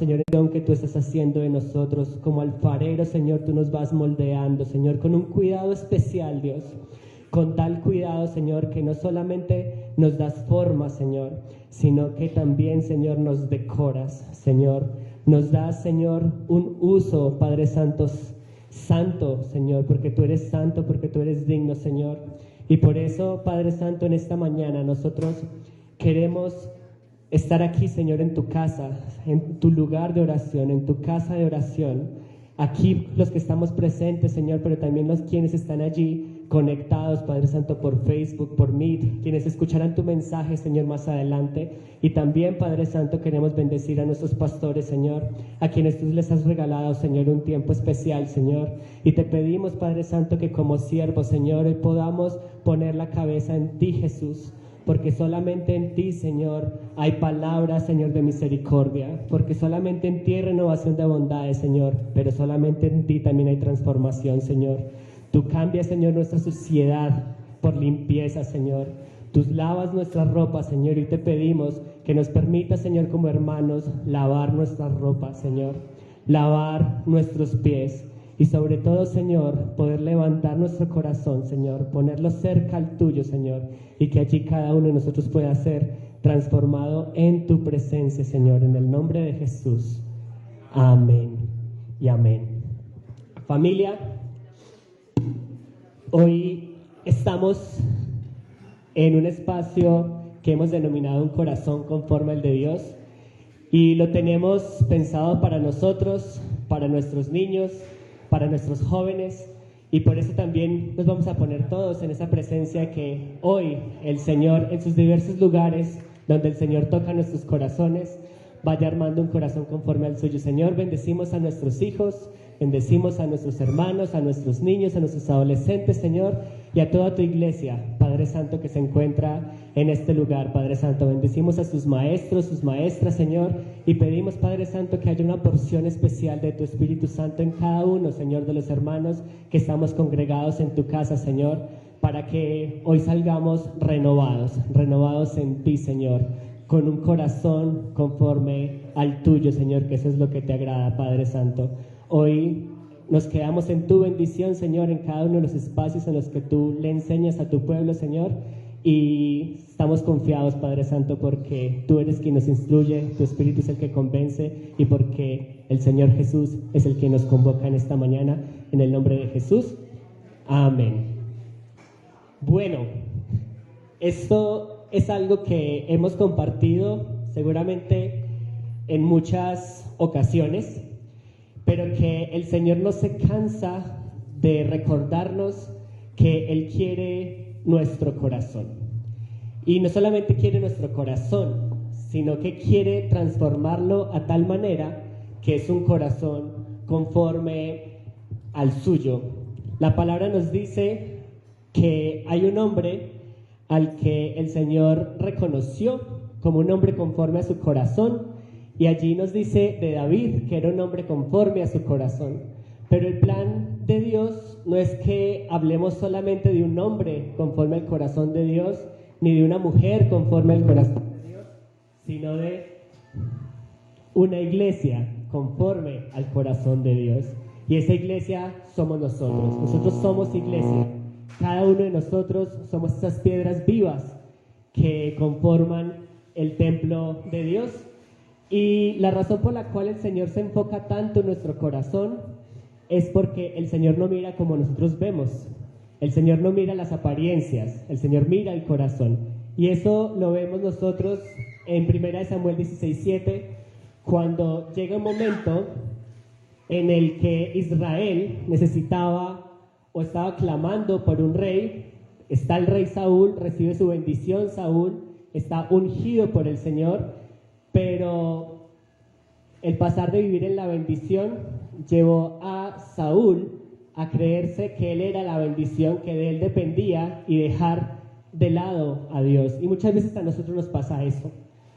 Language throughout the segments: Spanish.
Señor, el don que tú estás haciendo de nosotros. Como alfarero, Señor, tú nos vas moldeando, Señor, con un cuidado especial, Dios. Con tal cuidado, Señor, que no solamente nos das forma, Señor, sino que también, Señor, nos decoras, Señor. Nos das, Señor, un uso, Padre Santo, Señor, porque tú eres santo, porque tú eres digno, Señor. Y por eso, Padre Santo, en esta mañana nosotros queremos estar aquí, Señor, en tu casa, en tu lugar de oración, en tu casa de oración. Aquí los que estamos presentes, Señor, pero también los quienes están allí conectados, Padre Santo, por Facebook, por Meet, quienes escucharán tu mensaje, Señor, más adelante. Y también, Padre Santo, queremos bendecir a nuestros pastores, Señor, a quienes tú les has regalado, Señor, un tiempo especial, Señor. Y te pedimos, Padre Santo, que como siervos, Señor, hoy podamos poner la cabeza en ti, Jesús. Porque solamente en ti, Señor, hay palabras, Señor, de misericordia. Porque solamente en ti hay renovación de bondades, Señor. Pero solamente en ti también hay transformación, Señor. Tú cambias, Señor, nuestra suciedad por limpieza, Señor. Tú lavas nuestra ropa, Señor, y te pedimos que nos permitas, Señor, como hermanos, lavar nuestras ropas, Señor. Lavar nuestros pies. Y sobre todo, Señor, poder levantar nuestro corazón, Señor, ponerlo cerca al tuyo, Señor, y que allí cada uno de nosotros pueda ser transformado en tu presencia, Señor, en el nombre de Jesús. Amén y amén. Familia, hoy estamos en un espacio que hemos denominado un corazón conforme al de Dios, y lo tenemos pensado para nosotros, para nuestros niños, para nuestros jóvenes, y por eso también nos vamos a poner todos en esa presencia que hoy el Señor, en sus diversos lugares donde el Señor toca nuestros corazones, vaya armando un corazón conforme al suyo. Señor, bendecimos a nuestros hijos, bendecimos a nuestros hermanos, a nuestros niños, a nuestros adolescentes, Señor, y a toda tu iglesia, Padre Santo, que se encuentra en este lugar. Padre Santo, bendecimos a sus maestros, sus maestras, Señor, y pedimos, Padre Santo, que haya una porción especial de tu Espíritu Santo en cada uno, Señor, de los hermanos que estamos congregados en tu casa, Señor, para que hoy salgamos renovados en ti, Señor, con un corazón conforme al tuyo, Señor, que eso es lo que te agrada, Padre Santo. Hoy nos quedamos en tu bendición, Señor, en cada uno de los espacios en los que tú le enseñas a tu pueblo, Señor, y estamos confiados, Padre Santo, porque tú eres quien nos instruye, tu Espíritu es el que convence, y porque el Señor Jesús es el que nos convoca en esta mañana, en el nombre de Jesús. Amén. Bueno, esto es algo que hemos compartido seguramente en muchas ocasiones, pero que el Señor no se cansa de recordarnos que Él quiere nuestro corazón. Y no solamente quiere nuestro corazón, sino que quiere transformarlo a tal manera que es un corazón conforme al suyo. La palabra nos dice que hay un hombre al que el Señor reconoció como un hombre conforme a su corazón, y allí nos dice de David que era un hombre conforme a su corazón. Pero el plan de Dios no es que hablemos solamente de un hombre conforme al corazón de Dios, ni de una mujer conforme al corazón de Dios, sino de una iglesia conforme al corazón de Dios. Y esa iglesia somos nosotros. Nosotros somos iglesia. Cada uno de nosotros somos esas piedras vivas que conforman el templo de Dios. Y la razón por la cual el Señor se enfoca tanto en nuestro corazón es porque el Señor no mira como nosotros vemos. El Señor no mira las apariencias, el Señor mira el corazón. Y eso lo vemos nosotros en 1 Samuel 16:7, cuando llega un momento en el que Israel necesitaba o estaba clamando por un rey. Está el rey Saúl, recibe su bendición Saúl, está ungido por el Señor, pero el pasar de vivir en la bendición llevó a Saúl a creerse que él era la bendición, que de él dependía, y dejar de lado a Dios. Y muchas veces a nosotros nos pasa eso.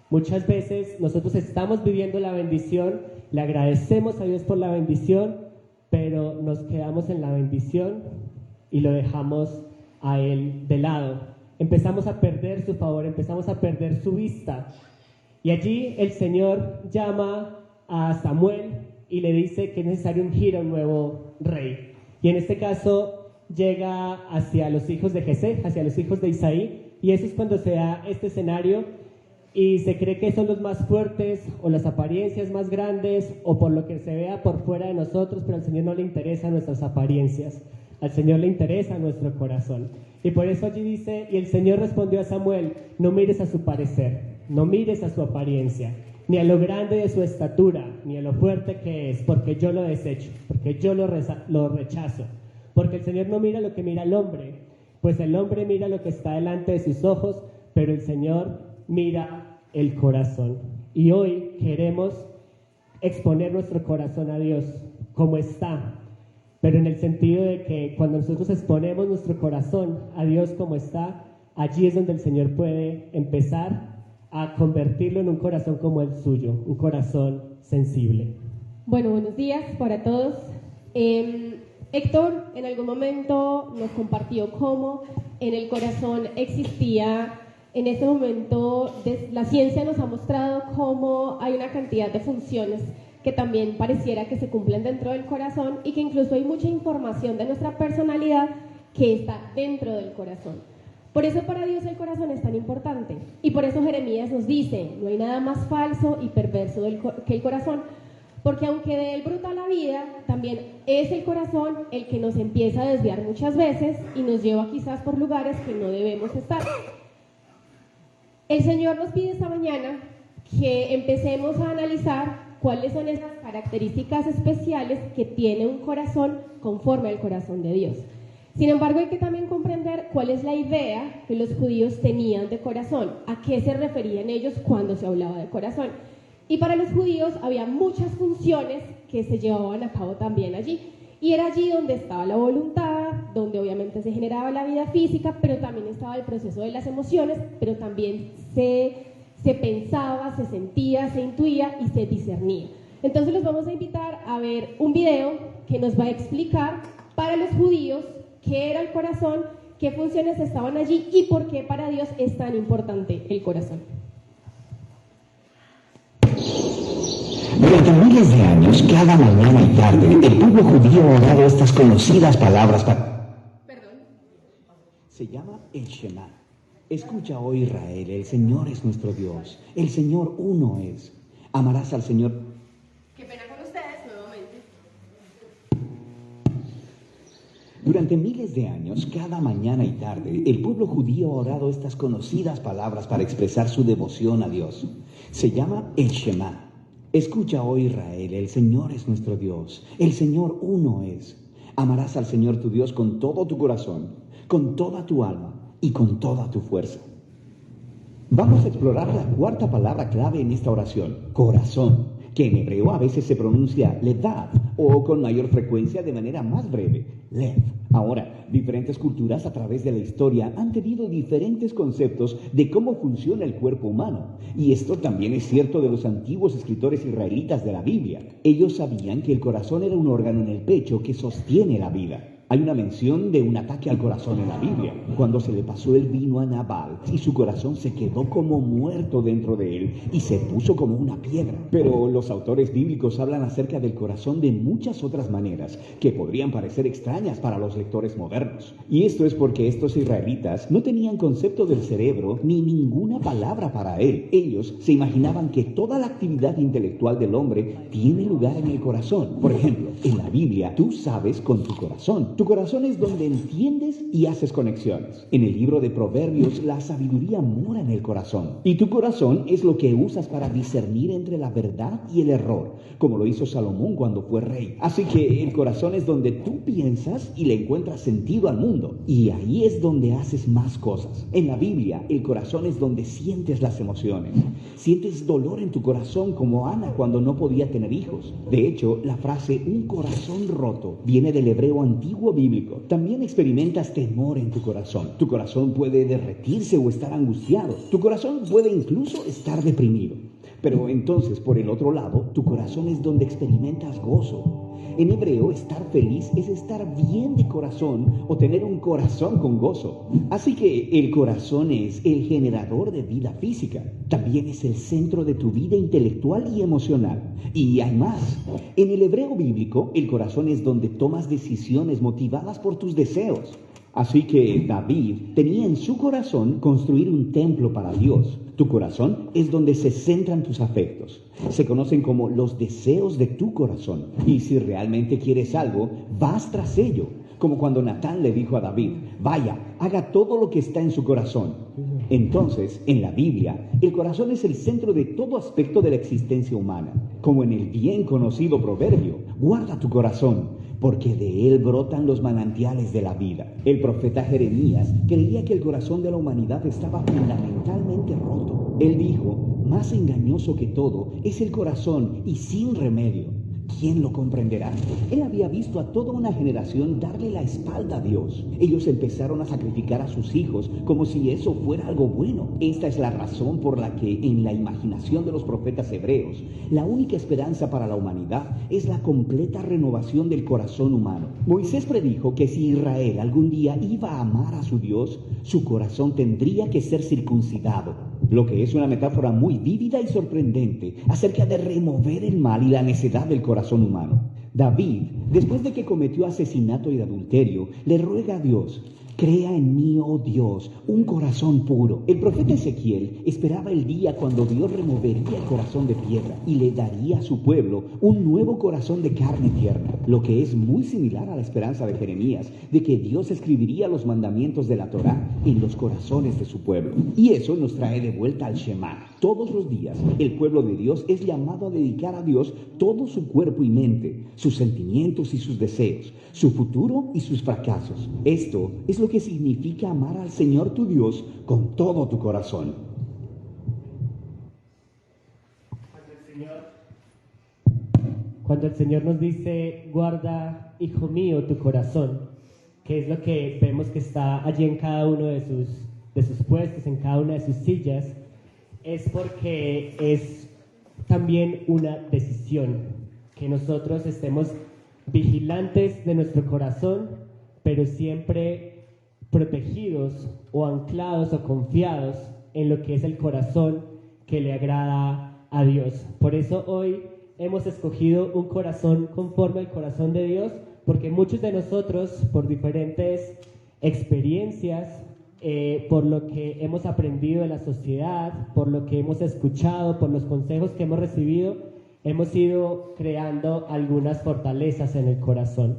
Muchas veces nosotros estamos viviendo la bendición, le agradecemos a Dios por la bendición, pero nos quedamos en la bendición y lo dejamos a Él de lado. Empezamos a perder su favor, empezamos a perder su vista. Y allí el Señor llama a Samuel y le dice que es necesario ungir a un nuevo rey. Y en este caso llega hacia los hijos de Jesé, hacia los hijos de Isaí, y eso es cuando se da este escenario y se cree que son los más fuertes o las apariencias más grandes o por lo que se vea por fuera de nosotros, pero al Señor no le interesan nuestras apariencias, al Señor le interesa nuestro corazón. Y por eso allí dice, y el Señor respondió a Samuel, no mires a su parecer, no mires a su apariencia, ni a lo grande de su estatura, ni a lo fuerte que es, porque yo lo desecho, porque yo lo rechazo. Porque el Señor no mira lo que mira el hombre, pues el hombre mira lo que está delante de sus ojos, pero el Señor mira el corazón. Y hoy queremos exponer nuestro corazón a Dios como está, pero en el sentido de que cuando nosotros exponemos nuestro corazón a Dios como está, allí es donde el Señor puede empezar a convertirlo en un corazón como el suyo, un corazón sensible. Bueno, buenos días para todos. Héctor en algún momento nos compartió cómo en el corazón existía, en este momento la ciencia nos ha mostrado cómo hay una cantidad de funciones que también pareciera que se cumplen dentro del corazón y que incluso hay mucha información de nuestra personalidad que está dentro del corazón. Por eso para Dios el corazón es tan importante y por eso Jeremías nos dice, no hay nada más falso y perverso que el corazón, porque aunque de él brota la vida, también es el corazón el que nos empieza a desviar muchas veces y nos lleva quizás por lugares que no debemos estar. El Señor nos pide esta mañana que empecemos a analizar cuáles son esas características especiales que tiene un corazón conforme al corazón de Dios. Sin embargo, hay que también comprender cuál es la idea que los judíos tenían de corazón, a qué se referían ellos cuando se hablaba de corazón. Y para los judíos había muchas funciones que se llevaban a cabo también allí. Y era allí donde estaba la voluntad, donde obviamente se generaba la vida física, pero también estaba el proceso de las emociones, pero también se pensaba, se sentía, se intuía y se discernía. Entonces los vamos a invitar a ver un video que nos va a explicar para los judíos qué era el corazón, qué funciones estaban allí y por qué para Dios es tan importante el corazón. Durante miles de años, cada mañana y tarde, el pueblo judío ha orado estas conocidas palabras para... Se llama el Shema. Escucha, oh Israel, el Señor es nuestro Dios. El Señor uno es. Amarás al Señor... Qué pena con ustedes nuevamente. Durante miles de años, cada mañana y tarde, el pueblo judío ha orado estas conocidas palabras para expresar su devoción a Dios. Se llama el Shema. Escucha, oh Israel, el Señor es nuestro Dios, el Señor uno es. Amarás al Señor tu Dios con todo tu corazón, con toda tu alma y con toda tu fuerza. Vamos a explorar la cuarta palabra clave en esta oración, corazón, que en hebreo a veces se pronuncia levav o con mayor frecuencia de manera más breve, lev. Ahora, diferentes culturas a través de la historia han tenido diferentes conceptos de cómo funciona el cuerpo humano. Y esto también es cierto de los antiguos escritores israelitas de la Biblia. Ellos sabían que el corazón era un órgano en el pecho que sostiene la vida. Hay una mención de un ataque al corazón en la Biblia, cuando se le pasó el vino a Nabal y su corazón se quedó como muerto dentro de él y se puso como una piedra. Pero los autores bíblicos hablan acerca del corazón de muchas otras maneras que podrían parecer extrañas para los lectores modernos. Y esto es porque estos israelitas no tenían concepto del cerebro ni ninguna palabra para él. Ellos se imaginaban que toda la actividad intelectual del hombre tiene lugar en el corazón. Por ejemplo, en la Biblia tú sabes con tu corazón. Tu corazón es donde entiendes y haces conexiones. En el libro de Proverbios, la sabiduría mora en el corazón. Y tu corazón es lo que usas para discernir entre la verdad y el error, como lo hizo Salomón cuando fue rey. Así que el corazón es donde tú piensas y le encuentras sentido al mundo. Y ahí es donde haces más cosas. En la Biblia, el corazón es donde sientes las emociones. Sientes dolor en tu corazón como Ana cuando no podía tener hijos. De hecho, la frase un corazón roto viene del hebreo antiguo bíblico. También experimentas temor en tu corazón. Tu corazón puede derretirse o estar angustiado. Tu corazón puede incluso estar deprimido. Pero entonces, por el otro lado, tu corazón es donde experimentas gozo. En hebreo, estar feliz es estar bien de corazón o tener un corazón con gozo. Así que el corazón es el generador de vida física. También es el centro de tu vida intelectual y emocional. Y hay más. En el hebreo bíblico, el corazón es donde tomas decisiones motivadas por tus deseos. Así que David tenía en su corazón construir un templo para Dios. Tu corazón es donde se centran tus afectos. Se conocen como los deseos de tu corazón. Y si realmente quieres algo, vas tras ello. Como cuando Natán le dijo a David, vaya, haga todo lo que está en su corazón. Entonces, en la Biblia, el corazón es el centro de todo aspecto de la existencia humana. Como en el bien conocido proverbio, guarda tu corazón, porque de él brotan los manantiales de la vida. El profeta Jeremías creía que el corazón de la humanidad estaba fundamentalmente roto. Él dijo, más engañoso que todo es el corazón y sin remedio. ¿Quién lo comprenderá? Él había visto a toda una generación darle la espalda a Dios. Ellos empezaron a sacrificar a sus hijos como si eso fuera algo bueno. Esta es la razón por la que en la imaginación de los profetas hebreos, la única esperanza para la humanidad es la completa renovación del corazón humano. Moisés predijo que si Israel algún día iba a amar a su Dios, su corazón tendría que ser circuncidado. Lo que es una metáfora muy vívida y sorprendente acerca de remover el mal y la necedad del corazón humano. David, después de que cometió asesinato y adulterio, le ruega a Dios, crea en mí, oh Dios, un corazón puro. El profeta Ezequiel esperaba el día cuando Dios removería el corazón de piedra y le daría a su pueblo un nuevo corazón de carne tierna, lo que es muy similar a la esperanza de Jeremías, de que Dios escribiría los mandamientos de la Torá en los corazones de su pueblo. Y eso nos trae de vuelta al Shema. Todos los días, el pueblo de Dios es llamado a dedicar a Dios todo su cuerpo y mente, sus sentimientos y sus deseos, su futuro y sus fracasos. Esto es lo que significa amar al Señor tu Dios con todo tu corazón. Cuando el Señor nos dice, guarda, hijo mío, tu corazón, que es lo que vemos que está allí en cada uno de sus puestos, en cada una de sus sillas, es porque es también una decisión, que nosotros estemos vigilantes de nuestro corazón, pero siempre protegidos o anclados o confiados en lo que es el corazón que le agrada a Dios. Por eso hoy hemos escogido un corazón conforme al corazón de Dios, porque muchos de nosotros, por diferentes experiencias, por lo que hemos aprendido de la sociedad, por lo que hemos escuchado, por los consejos que hemos recibido, hemos ido creando algunas fortalezas en el corazón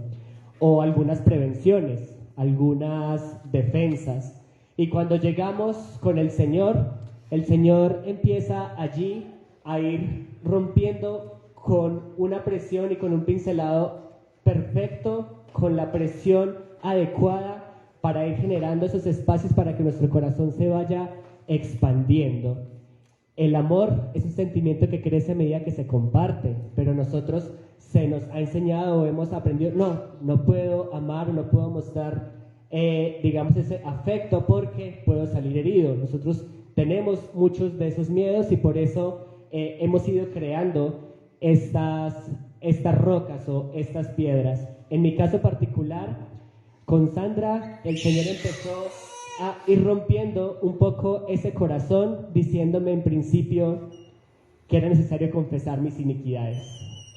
o algunas prevenciones, algunas defensas. Y cuando llegamos con el Señor empieza allí a ir rompiendo con una presión y con un pincelado perfecto, con la presión adecuada para ir generando esos espacios para que nuestro corazón se vaya expandiendo. El amor es un sentimiento que crece a medida que se comparte, pero nosotros se nos ha enseñado o hemos aprendido, no puedo amar, no puedo mostrar, ese afecto porque puedo salir herido. Nosotros tenemos muchos de esos miedos y por eso hemos ido creando estas rocas o estas piedras. En mi caso particular, con Sandra, el Señor empezó a ir rompiendo un poco ese corazón, diciéndome en principio que era necesario confesar mis iniquidades,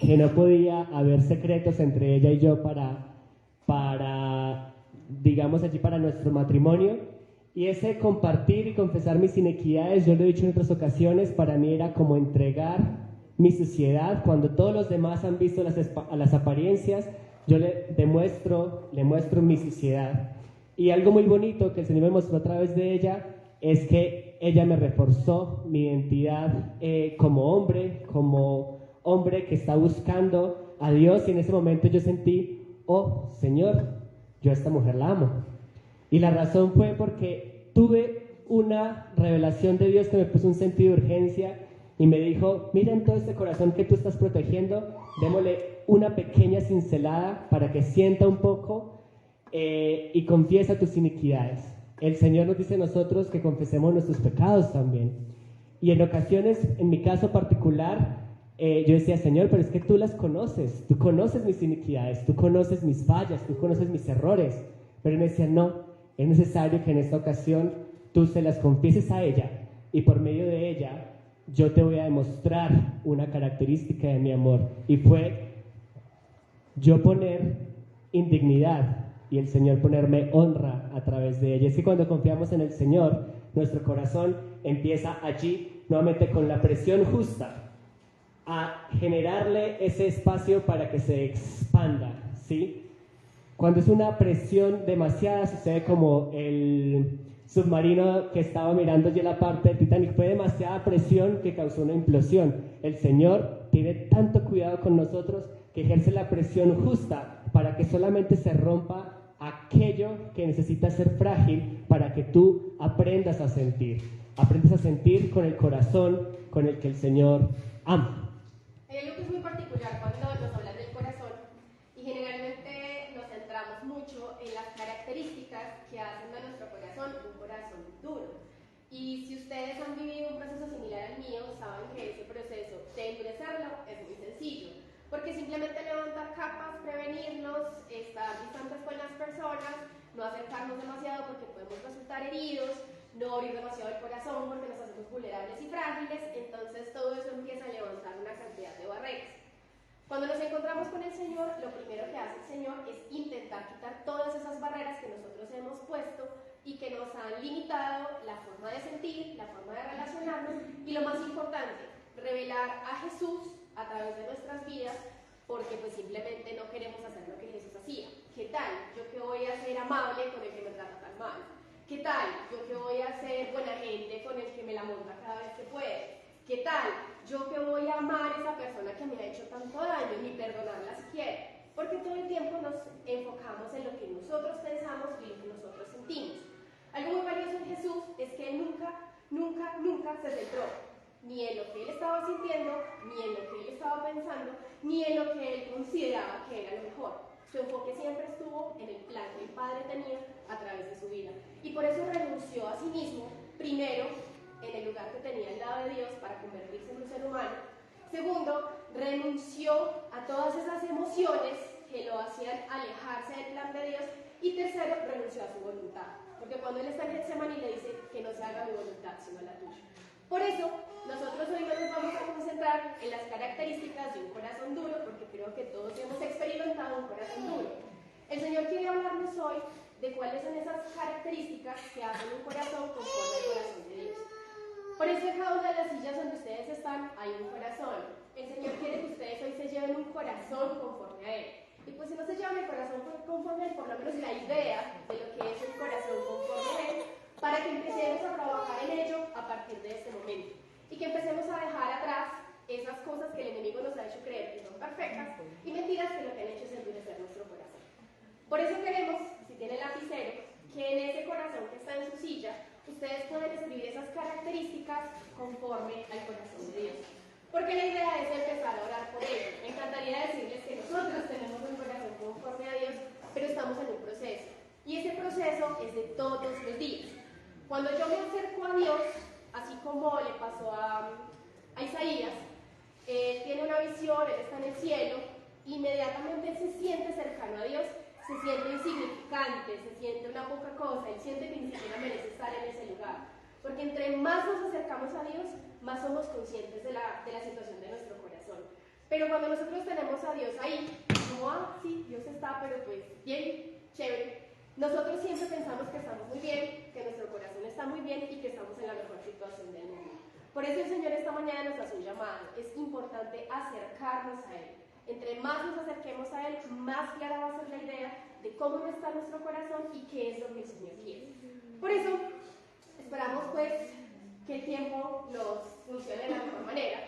que no podía haber secretos entre ella y yo para digamos allí para nuestro matrimonio. Y ese compartir y confesar mis iniquidades, yo lo he dicho en otras ocasiones, para mí era como entregar mi suciedad. Cuando todos los demás han visto las apariencias, yo le muestro mi suciedad. Y algo muy bonito que el Señor me mostró a través de ella es que ella me reforzó mi identidad como hombre que está buscando a Dios. Y en ese momento yo sentí, oh Señor, yo a esta mujer la amo. Y la razón fue porque tuve una revelación de Dios que me puso un sentido de urgencia y me dijo, mira en todo este corazón que tú estás protegiendo, démosle una pequeña cincelada para que sienta un poco y confiesa tus iniquidades. El Señor nos dice a nosotros que confesemos nuestros pecados también. Y en ocasiones, en mi caso particular, yo decía, Señor, pero es que tú las conoces, tú conoces mis iniquidades, tú conoces mis fallas, tú conoces mis errores. Pero él me decía, no, es necesario que en esta ocasión tú se las confieses a ella y por medio de ella yo te voy a demostrar una característica de mi amor. Y fue yo poner indignidad y el Señor ponerme honra a través de ella. Es que cuando confiamos en el Señor, nuestro corazón empieza allí nuevamente con la presión justa a generarle ese espacio para que se expanda, ¿sí? Cuando es una presión demasiada, sucede como el submarino que estaba mirando allí la parte del Titanic. Fue demasiada presión que causó una implosión. El Señor tiene tanto cuidado con nosotros que ejerce la presión justa para que solamente se rompa aquello que necesita ser frágil para que tú aprendas a sentir. Aprendes a sentir con el corazón con el que el Señor ama. Hay algo que es muy particular cuando nos hablan del corazón y generalmente nos centramos mucho en las características que hacen de nuestro corazón un corazón duro. Y si ustedes han vivido un proceso similar al mío, saben que ese proceso de endurecerlo es muy sencillo, porque simplemente levantar capas, prevenirnos, estar distantes con las personas, no acercarnos demasiado porque podemos resultar heridos, no abrir demasiado el corazón porque nos hacemos vulnerables y frágiles. Entonces todo eso empieza a levantar una cantidad de barreras. Cuando nos encontramos con el Señor, lo primero que hace el Señor es intentar quitar todas esas barreras que nosotros hemos puesto y que nos han limitado la forma de sentir, la forma de relacionarnos y, lo más importante, revelar a Jesús a través de nuestras vidas, porque pues simplemente no queremos hacer lo que Jesús hacía. ¿Qué tal? Yo que voy a ser amable con el que me trata tan mal. ¿Qué tal? Yo que voy a ser buena gente con el que me la monta cada vez que puede. ¿Qué tal? Yo que voy a amar a esa persona que me ha hecho tanto daño, ni perdonarla si quiere. Porque todo el tiempo nos enfocamos en lo que nosotros pensamos y lo que nosotros sentimos. Algo muy valioso en Jesús es que Él nunca se centró ni en lo que Él estaba sintiendo, ni en lo que Él estaba pensando, ni en lo que Él consideraba que era lo mejor. Su enfoque siempre estuvo en el plan que el Padre tenía a través de su vida. Y por eso renunció a sí mismo, primero, en el lugar que tenía al lado de Dios para convertirse en un ser humano. Segundo, renunció a todas esas emociones que lo hacían alejarse del plan de Dios. Y tercero, renunció a su voluntad. Porque cuando Él está en Getsemaní le dice que no se haga mi voluntad, sino la tuya. Por eso, nosotros hoy no nos vamos a concentrar en las características de un corazón duro, porque creo que todos hemos experimentado un corazón duro. El Señor quiere hablarnos hoy de cuáles son esas características que hacen un corazón conforme al corazón de Dios. Por eso en cada una de las sillas donde ustedes están hay un corazón. El Señor quiere que ustedes hoy se lleven un corazón conforme a Él. Y pues si no se llevan el corazón conforme a Él, por lo menos la idea de lo que es el corazón conforme a Él, para que empecemos a trabajar en ello a partir de este momento. Y que empecemos a dejar atrás esas cosas que el enemigo nos ha hecho creer que son perfectas y mentiras que lo que han hecho es endurecer nuestro corazón. Por eso queremos, si tienen lapicero, que en ese corazón que está en su silla, ustedes puedan escribir esas características conforme al corazón de Dios. Porque la idea es empezar a orar por ello. Me encantaría decirles que nosotros tenemos un corazón conforme a Dios, pero estamos en un proceso. Y ese proceso es de todos los días. Cuando yo me acerco a Dios, así como le pasó a Isaías, tiene una visión, él está en el cielo, inmediatamente él se siente cercano a Dios, se siente insignificante, se siente una poca cosa, él siente que ni siquiera merece estar en ese lugar. Porque entre más nos acercamos a Dios, más somos conscientes de la situación de nuestro corazón. Pero cuando nosotros tenemos a Dios ahí, como, sí, Dios está, pero pues bien, chévere. Nosotros siempre pensamos que estamos muy bien, que nuestro corazón está muy bien y que estamos en la mejor situación del mundo. Por eso el Señor esta mañana nos hace un llamado. Es importante acercarnos a Él. Entre más nos acerquemos a Él, más clara va a ser la idea de cómo está nuestro corazón y qué es lo que el Señor quiere. Por eso, esperamos pues que el tiempo nos funcione de la mejor manera.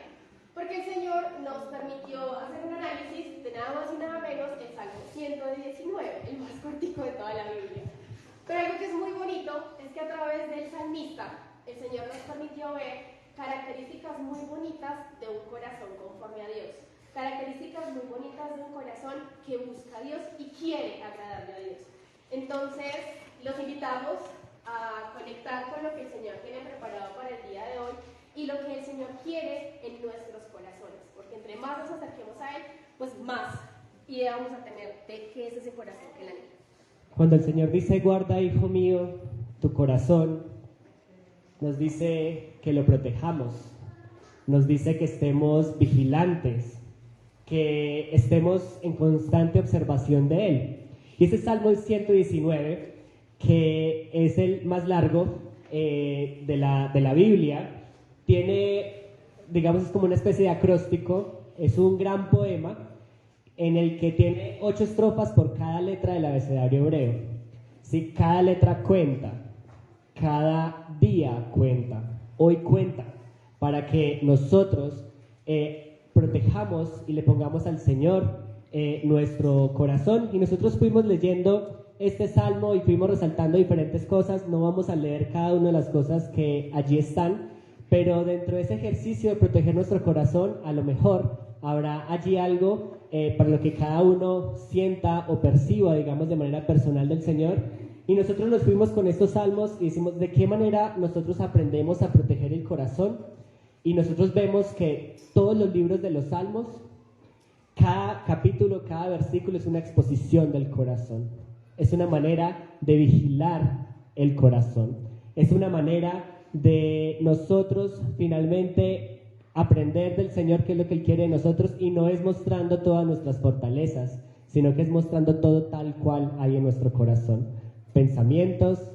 Porque el Señor nos permitió hacer un análisis de nada más y nada menos el Salmo 119, el más cortico de toda la Biblia. Pero algo que es muy bonito es que a través del salmista, el Señor nos permitió ver características muy bonitas de un corazón conforme a Dios. Características muy bonitas de un corazón que busca a Dios y quiere agradarle a Dios. Entonces, los invitamos a conectar con lo que el Señor tiene preparado para el día de hoy y lo que el Señor quiere en nuestros corazones, porque Entre más nos acerquemos a Él, pues más idea vamos a tener de qué es ese corazón que Él anhela. Cuando el Señor dice, guarda, hijo mío, tu corazón, nos dice que lo protejamos, nos dice que estemos vigilantes, que estemos en constante observación de Él. Y ese Salmo 119, que es el más largo de la Biblia, tiene, digamos, es como una especie de acróstico, es un gran poema en el que tiene 8 estrofas por cada letra del abecedario hebreo. ¿Sí? Cada letra cuenta, cada día cuenta, hoy cuenta, para que nosotros protejamos y le pongamos al Señor nuestro corazón. Y nosotros fuimos leyendo este salmo y fuimos resaltando diferentes cosas. No vamos a leer cada una de las cosas que allí están, pero dentro de ese ejercicio de proteger nuestro corazón, a lo mejor habrá allí algo para lo que cada uno sienta o perciba, digamos, de manera personal del Señor. Y nosotros nos fuimos con estos salmos y decimos de qué manera nosotros aprendemos a proteger el corazón. Y nosotros vemos que todos los libros de los salmos, cada capítulo, cada versículo es una exposición del corazón. Es una manera de vigilar el corazón. Es una manera de nosotros finalmente aprender del Señor qué es lo que Él quiere de nosotros, y no es mostrando todas nuestras fortalezas, sino que es mostrando todo tal cual hay en nuestro corazón. Pensamientos.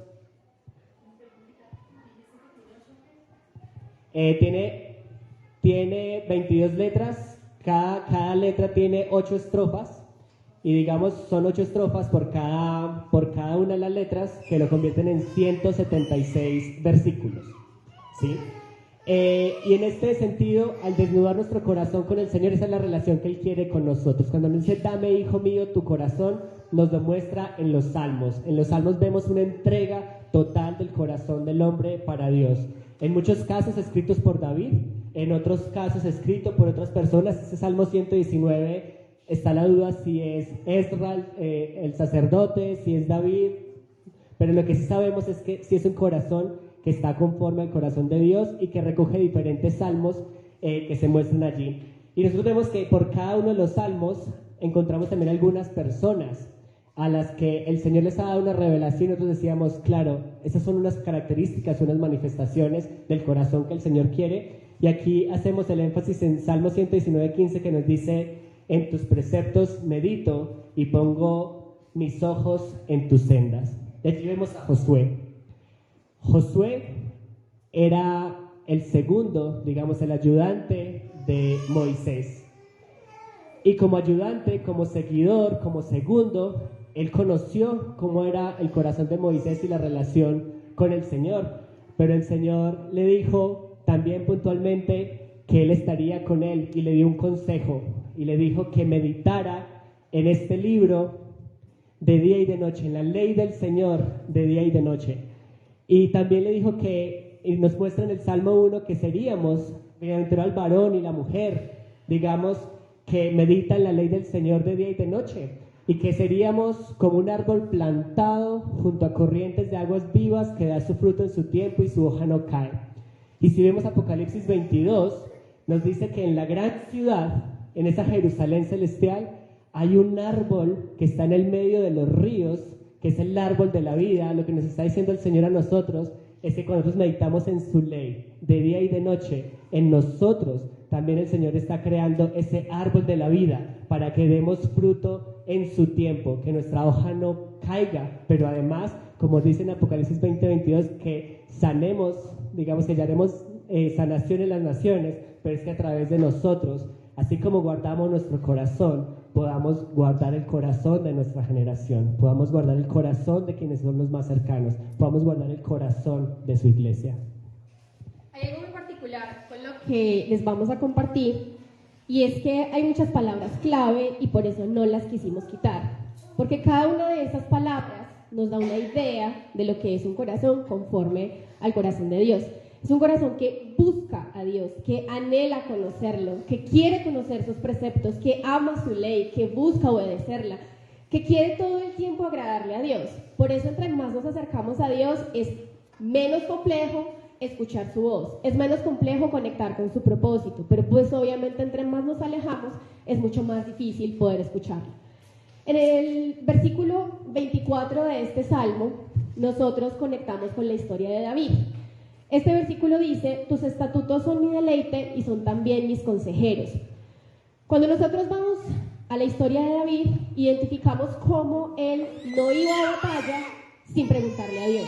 Tiene 22 letras, cada letra tiene 8 estrofas, y digamos son 8 estrofas por cada una de las letras, que lo convierten en 176 versículos, ¿sí? Y en este sentido, al desnudar nuestro corazón con el Señor, esa es la relación que Él quiere con nosotros. Cuando nos dice, dame, hijo mío, tu corazón, nos lo muestra en los salmos. En los salmos vemos una entrega total del corazón del hombre para Dios. En muchos casos escritos por David, en otros casos escritos por otras personas. Este Salmo 119 está la duda si es Esdras, el sacerdote, si es David, pero lo que sí sabemos es que sí es un corazón que está conforme al corazón de Dios y que recoge diferentes salmos que se muestran allí. Y nosotros vemos que por cada uno de los salmos encontramos también algunas personas a las que el Señor les ha dado una revelación. Nosotros decíamos, claro, esas son unas características, unas manifestaciones del corazón que el Señor quiere. Y aquí hacemos el énfasis en Salmo 119:15, que nos dice, en tus preceptos medito y pongo mis ojos en tus sendas. Y aquí vemos a Josué. Josué era el segundo, digamos, el ayudante de Moisés. Y como ayudante, como seguidor, como segundo, él conoció cómo era el corazón de Moisés y la relación con el Señor. Pero el Señor le dijo también puntualmente que Él estaría con él, y le dio un consejo y le dijo que meditara en este libro de día y de noche, en la ley del Señor de día y de noche. Y también le dijo que, y nos muestra en el Salmo 1, que seríamos, bienaventurado el varón y la mujer, digamos, que medita en la ley del Señor de día y de noche, y que seríamos como un árbol plantado junto a corrientes de aguas vivas que da su fruto en su tiempo y su hoja no cae. Y si vemos Apocalipsis 22, nos dice que en la gran ciudad, en esa Jerusalén celestial, hay un árbol que está en el medio de los ríos, que es el árbol de la vida. Lo que nos está diciendo el Señor a nosotros es que cuando nosotros meditamos en su ley, de día y de noche, en nosotros también el Señor está creando ese árbol de la vida para que demos fruto en su tiempo, que nuestra hoja no caiga, pero además, como dice en Apocalipsis 20:22, que sanemos, digamos que hallaremos sanación en las naciones, pero es que a través de nosotros, así como guardamos nuestro corazón, podamos guardar el corazón de nuestra generación, podamos guardar el corazón de quienes son los más cercanos, podamos guardar el corazón de su iglesia. Hay algo muy particular con lo que les vamos a compartir, y es que hay muchas palabras clave y por eso no las quisimos quitar, porque cada una de esas palabras nos da una idea de lo que es un corazón conforme al corazón de Dios. Es un corazón que busca a Dios, que anhela conocerlo, que quiere conocer sus preceptos, que ama su ley, que busca obedecerla, que quiere todo el tiempo agradarle a Dios. Por eso, entre más nos acercamos a Dios, es menos complejo escuchar su voz, es menos complejo conectar con su propósito, pero pues obviamente entre más nos alejamos es mucho más difícil poder escucharlo. En el versículo 24 de este salmo, nosotros conectamos con la historia de David. Este versículo dice: tus estatutos son mi deleite y son también mis consejeros. Cuando nosotros vamos a la historia de David, identificamos cómo él no iba a batalla sin preguntarle a Dios.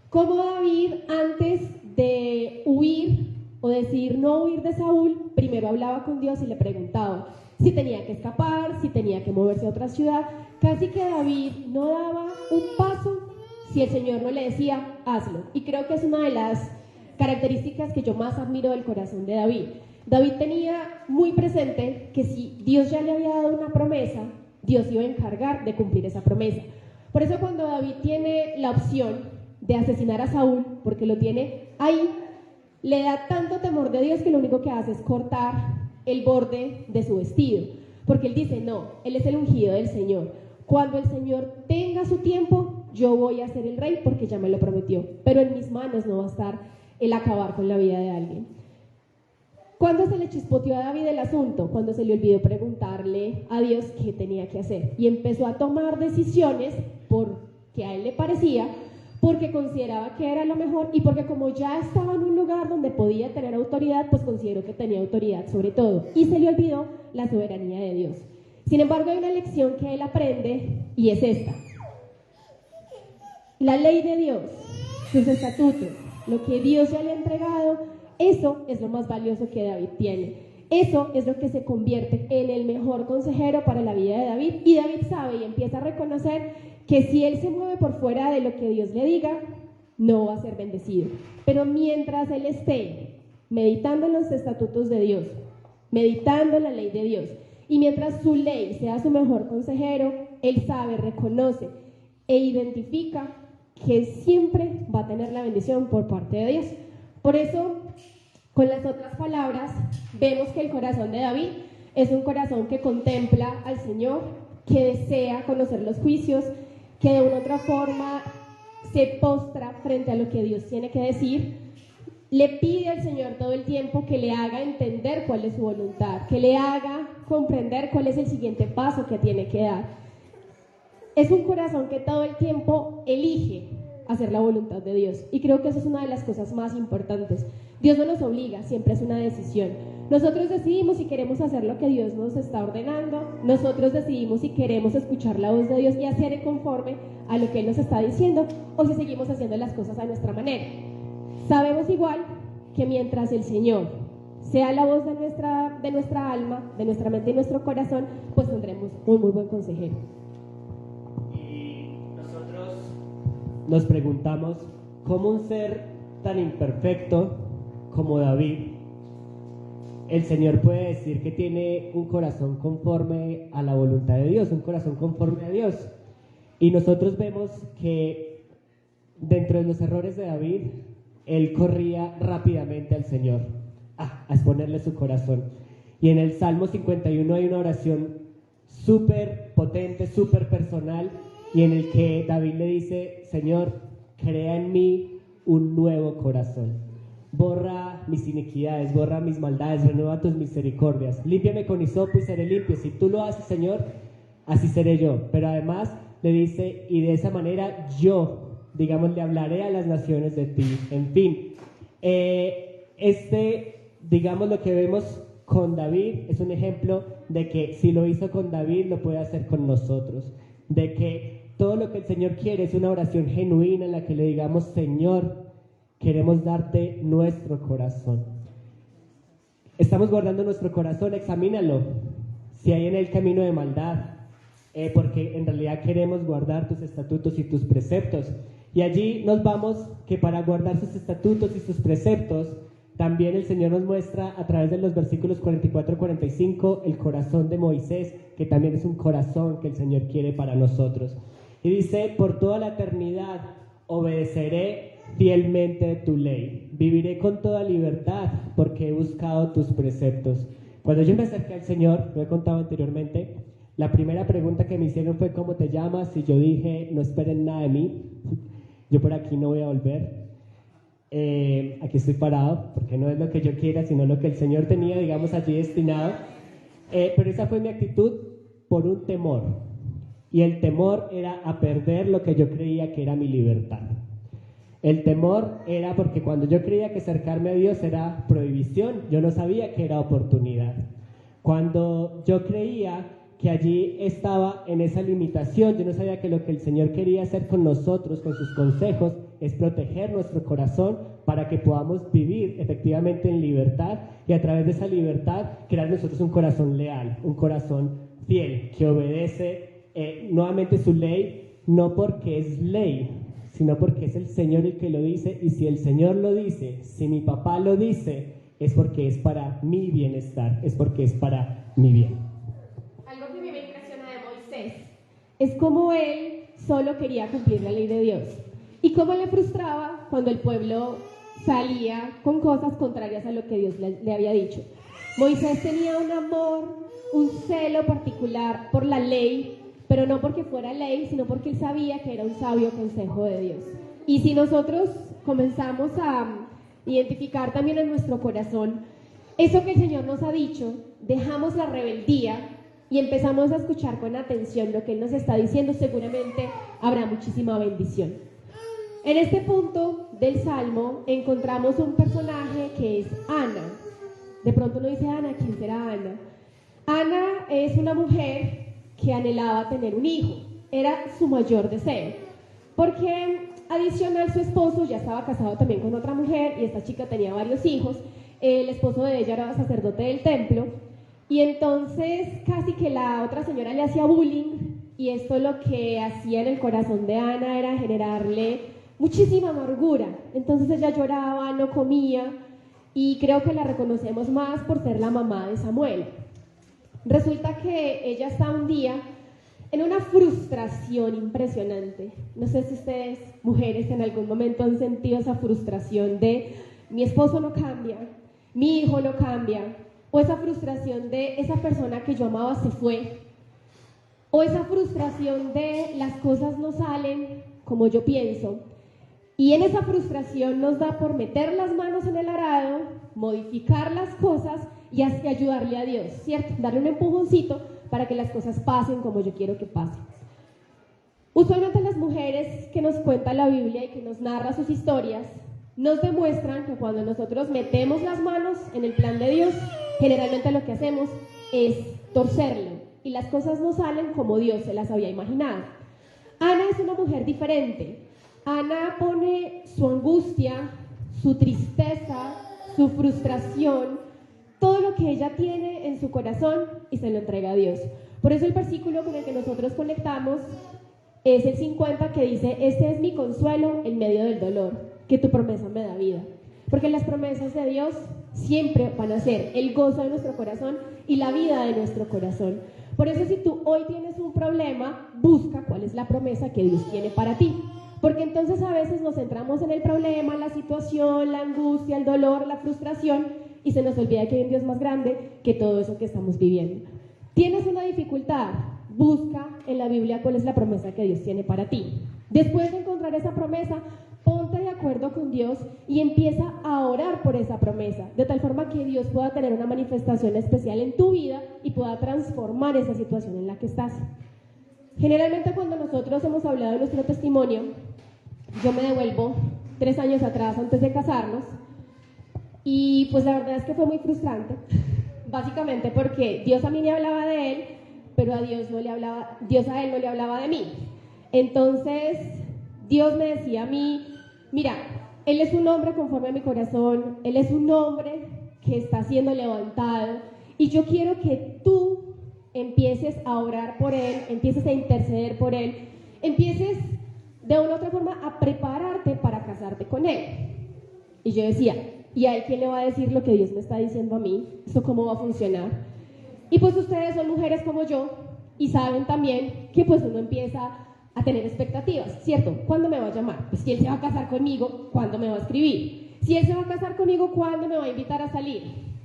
Cómo David, antes de huir o decidir no huir de Saúl, primero hablaba con Dios y le preguntaba si tenía que escapar, si tenía que moverse a otra ciudad. Casi que David no daba un paso si el Señor no le decía, hazlo. Y creo que es una de las características que yo más admiro del corazón de David. David tenía muy presente que si Dios ya le había dado una promesa, Dios iba a encargar de cumplir esa promesa. Por eso cuando David tiene la opción de asesinar a Saúl, porque lo tiene ahí, le da tanto temor de Dios que lo único que hace es cortar el borde de su vestido, porque él dice, no, él es el ungido del Señor. Cuando el Señor tenga su tiempo, yo voy a ser el rey porque ya me lo prometió, pero en mis manos no va a estar el acabar con la vida de alguien. ¿Cuándo se le chispoteó a David el asunto? Cuando se le olvidó preguntarle a Dios qué tenía que hacer y empezó a tomar decisiones porque a él le parecía, porque consideraba que era lo mejor y porque como ya estaba en un lugar donde podía tener autoridad, pues consideró que tenía autoridad sobre todo y se le olvidó la soberanía de Dios. Sin embargo, hay una lección que él aprende y es esta: la ley de Dios, sus estatutos, lo que Dios ya le ha entregado, eso es lo más valioso que David tiene. Eso es lo que se convierte en el mejor consejero para la vida de David, y David sabe y empieza a reconocer que si él se mueve por fuera de lo que Dios le diga, no va a ser bendecido. Pero mientras él esté meditando en los estatutos de Dios, meditando en la ley de Dios, y mientras su ley sea su mejor consejero, él sabe, reconoce e identifica que siempre va a tener la bendición por parte de Dios. Por eso, con las otras palabras, vemos que el corazón de David es un corazón que contempla al Señor, que desea conocer los juicios, que de una u otra forma se postra frente a lo que Dios tiene que decir, le pide al Señor todo el tiempo que le haga entender cuál es su voluntad, que le haga comprender cuál es el siguiente paso que tiene que dar. Es un corazón que todo el tiempo elige hacer la voluntad de Dios, y creo que eso es una de las cosas más importantes. Dios no nos obliga, siempre es una decisión. Nosotros decidimos si queremos hacer lo que Dios nos está ordenando, nosotros decidimos si queremos escuchar la voz de Dios y hacer conforme a lo que Él nos está diciendo, o si seguimos haciendo las cosas a nuestra manera. Sabemos igual que mientras el Señor sea la voz de nuestra alma, de nuestra mente y nuestro corazón, pues tendremos un muy buen consejero. Y nosotros nos preguntamos, ¿cómo un ser tan imperfecto como David, el Señor puede decir que tiene un corazón conforme a la voluntad de Dios, un corazón conforme a Dios? Y nosotros vemos que dentro de los errores de David, él corría rápidamente al Señor a exponerle su corazón. Y en el Salmo 51 hay una oración súper potente, súper personal, y en el que David le dice, Señor, crea en mí un nuevo corazón. Borra mis iniquidades, borra mis maldades, renueva tus misericordias. Límpiame con hisopo y seré limpio. Si tú lo haces, Señor, así seré yo. Pero además le dice, y de esa manera yo, digamos, le hablaré a las naciones de ti. En fin, digamos, lo que vemos con David es un ejemplo de que si lo hizo con David, lo puede hacer con nosotros. De que todo lo que el Señor quiere es una oración genuina en la que le digamos, Señor, queremos darte nuestro corazón. Estamos guardando nuestro corazón, examínalo. Si hay en él camino de maldad, porque en realidad queremos guardar tus estatutos y tus preceptos. Y allí nos vamos que para guardar sus estatutos y sus preceptos, también el Señor nos muestra a través de los versículos 44-45 el corazón de Moisés, que también es un corazón que el Señor quiere para nosotros. Y dice, por toda la eternidad obedeceré fielmente tu ley, viviré con toda libertad porque he buscado tus preceptos. Cuando yo me acerqué al Señor, lo he contado anteriormente, la primera pregunta que me hicieron fue ¿cómo te llamas? Y yo dije, no esperen nada de mí, yo por aquí no voy a volver. aquí estoy parado, porque no es lo que yo quiera, sino lo que el Señor tenía, digamos, allí destinado. Pero esa fue mi actitud por un temor. Y el temor era a perder lo que yo creía que era mi libertad. El temor era porque cuando yo creía que acercarme a Dios era prohibición, yo no sabía que era oportunidad. Cuando yo creía que allí estaba en esa limitación, yo no sabía que lo que el Señor quería hacer con nosotros, con sus consejos, es proteger nuestro corazón para que podamos vivir efectivamente en libertad y a través de esa libertad crear nosotros un corazón leal, un corazón fiel, que obedece nuevamente su ley, no porque es ley, sino porque es el Señor el que lo dice, y si el Señor lo dice, si mi papá lo dice, es porque es para mi bienestar, es porque es para mi bien. Algo que a mí me impresiona de Moisés es cómo él solo quería cumplir la ley de Dios y cómo le frustraba cuando el pueblo salía con cosas contrarias a lo que Dios le había dicho. Moisés tenía un amor, un celo particular por la ley, pero no porque fuera ley, sino porque él sabía que era un sabio consejo de Dios. Y si nosotros comenzamos a identificar también en nuestro corazón eso que el Señor nos ha dicho, dejamos la rebeldía y empezamos a escuchar con atención lo que Él nos está diciendo, seguramente habrá muchísima bendición. En este punto del Salmo encontramos un personaje que es Ana. De pronto uno dice, Ana, ¿quién será Ana? Ana es una mujer que anhelaba tener un hijo, era su mayor deseo, porque adicional su esposo ya estaba casado también con otra mujer y esta chica tenía varios hijos, el esposo de ella era sacerdote del templo y entonces casi que la otra señora le hacía bullying y esto lo que hacía en el corazón de Ana era generarle muchísima amargura, entonces ella lloraba, no comía y creo que la reconocemos más por ser la mamá de Samuel. Resulta que ella está un día en una frustración impresionante. No sé si ustedes, mujeres, en algún momento han sentido esa frustración de mi esposo no cambia, mi hijo no cambia, o esa frustración de esa persona que yo amaba se fue, o esa frustración de las cosas no salen como yo pienso. Y en esa frustración nos da por meter las manos en el arado, modificar las cosas y así ayudarle a Dios, ¿cierto? Darle un empujoncito para que las cosas pasen como yo quiero que pasen. Usualmente las mujeres que nos cuenta la Biblia y que nos narra sus historias, nos demuestran que cuando nosotros metemos las manos en el plan de Dios, generalmente lo que hacemos es torcerlo y las cosas no salen como Dios se las había imaginado. Ana es una mujer diferente. Ana pone su angustia, su tristeza, su frustración, todo lo que ella tiene en su corazón y se lo entrega a Dios. Por eso el versículo con el que nosotros conectamos es el 50 que dice, este es mi consuelo en medio del dolor, que tu promesa me da vida. Porque las promesas de Dios siempre van a ser el gozo de nuestro corazón y la vida de nuestro corazón. Por eso si tú hoy tienes un problema, busca cuál es la promesa que Dios tiene para ti. Porque entonces a veces nos centramos en el problema, la situación, la angustia, el dolor, la frustración y se nos olvida que hay un Dios más grande que todo eso que estamos viviendo. ¿Tienes una dificultad? Busca en la Biblia cuál es la promesa que Dios tiene para ti. Después de encontrar esa promesa, ponte de acuerdo con Dios y empieza a orar por esa promesa, de tal forma que Dios pueda tener una manifestación especial en tu vida y pueda transformar esa situación en la que estás. Generalmente cuando nosotros hemos hablado de nuestro testimonio, yo me devuelvo 3 años atrás antes de casarnos y pues la verdad es que fue muy frustrante, básicamente porque Dios a mí me hablaba de él, pero a Dios a él no le hablaba de mí. Entonces Dios me decía a mí, mira, él es un hombre conforme a mi corazón, él es un hombre que está siendo levantado y yo quiero que tú empieces a orar por él, empieces a interceder por él, empieces de una u otra forma a prepararte para casarte con él. Y yo decía, ¿y a él quién le va a decir lo que Dios me está diciendo a mí? ¿Eso cómo va a funcionar? Y pues ustedes son mujeres como yo y saben también que pues uno empieza a tener expectativas, ¿cierto? ¿Cuándo me va a llamar? Pues si él se va a casar conmigo, ¿cuándo me va a escribir? Si él se va a casar conmigo, ¿cuándo me va a invitar a salir?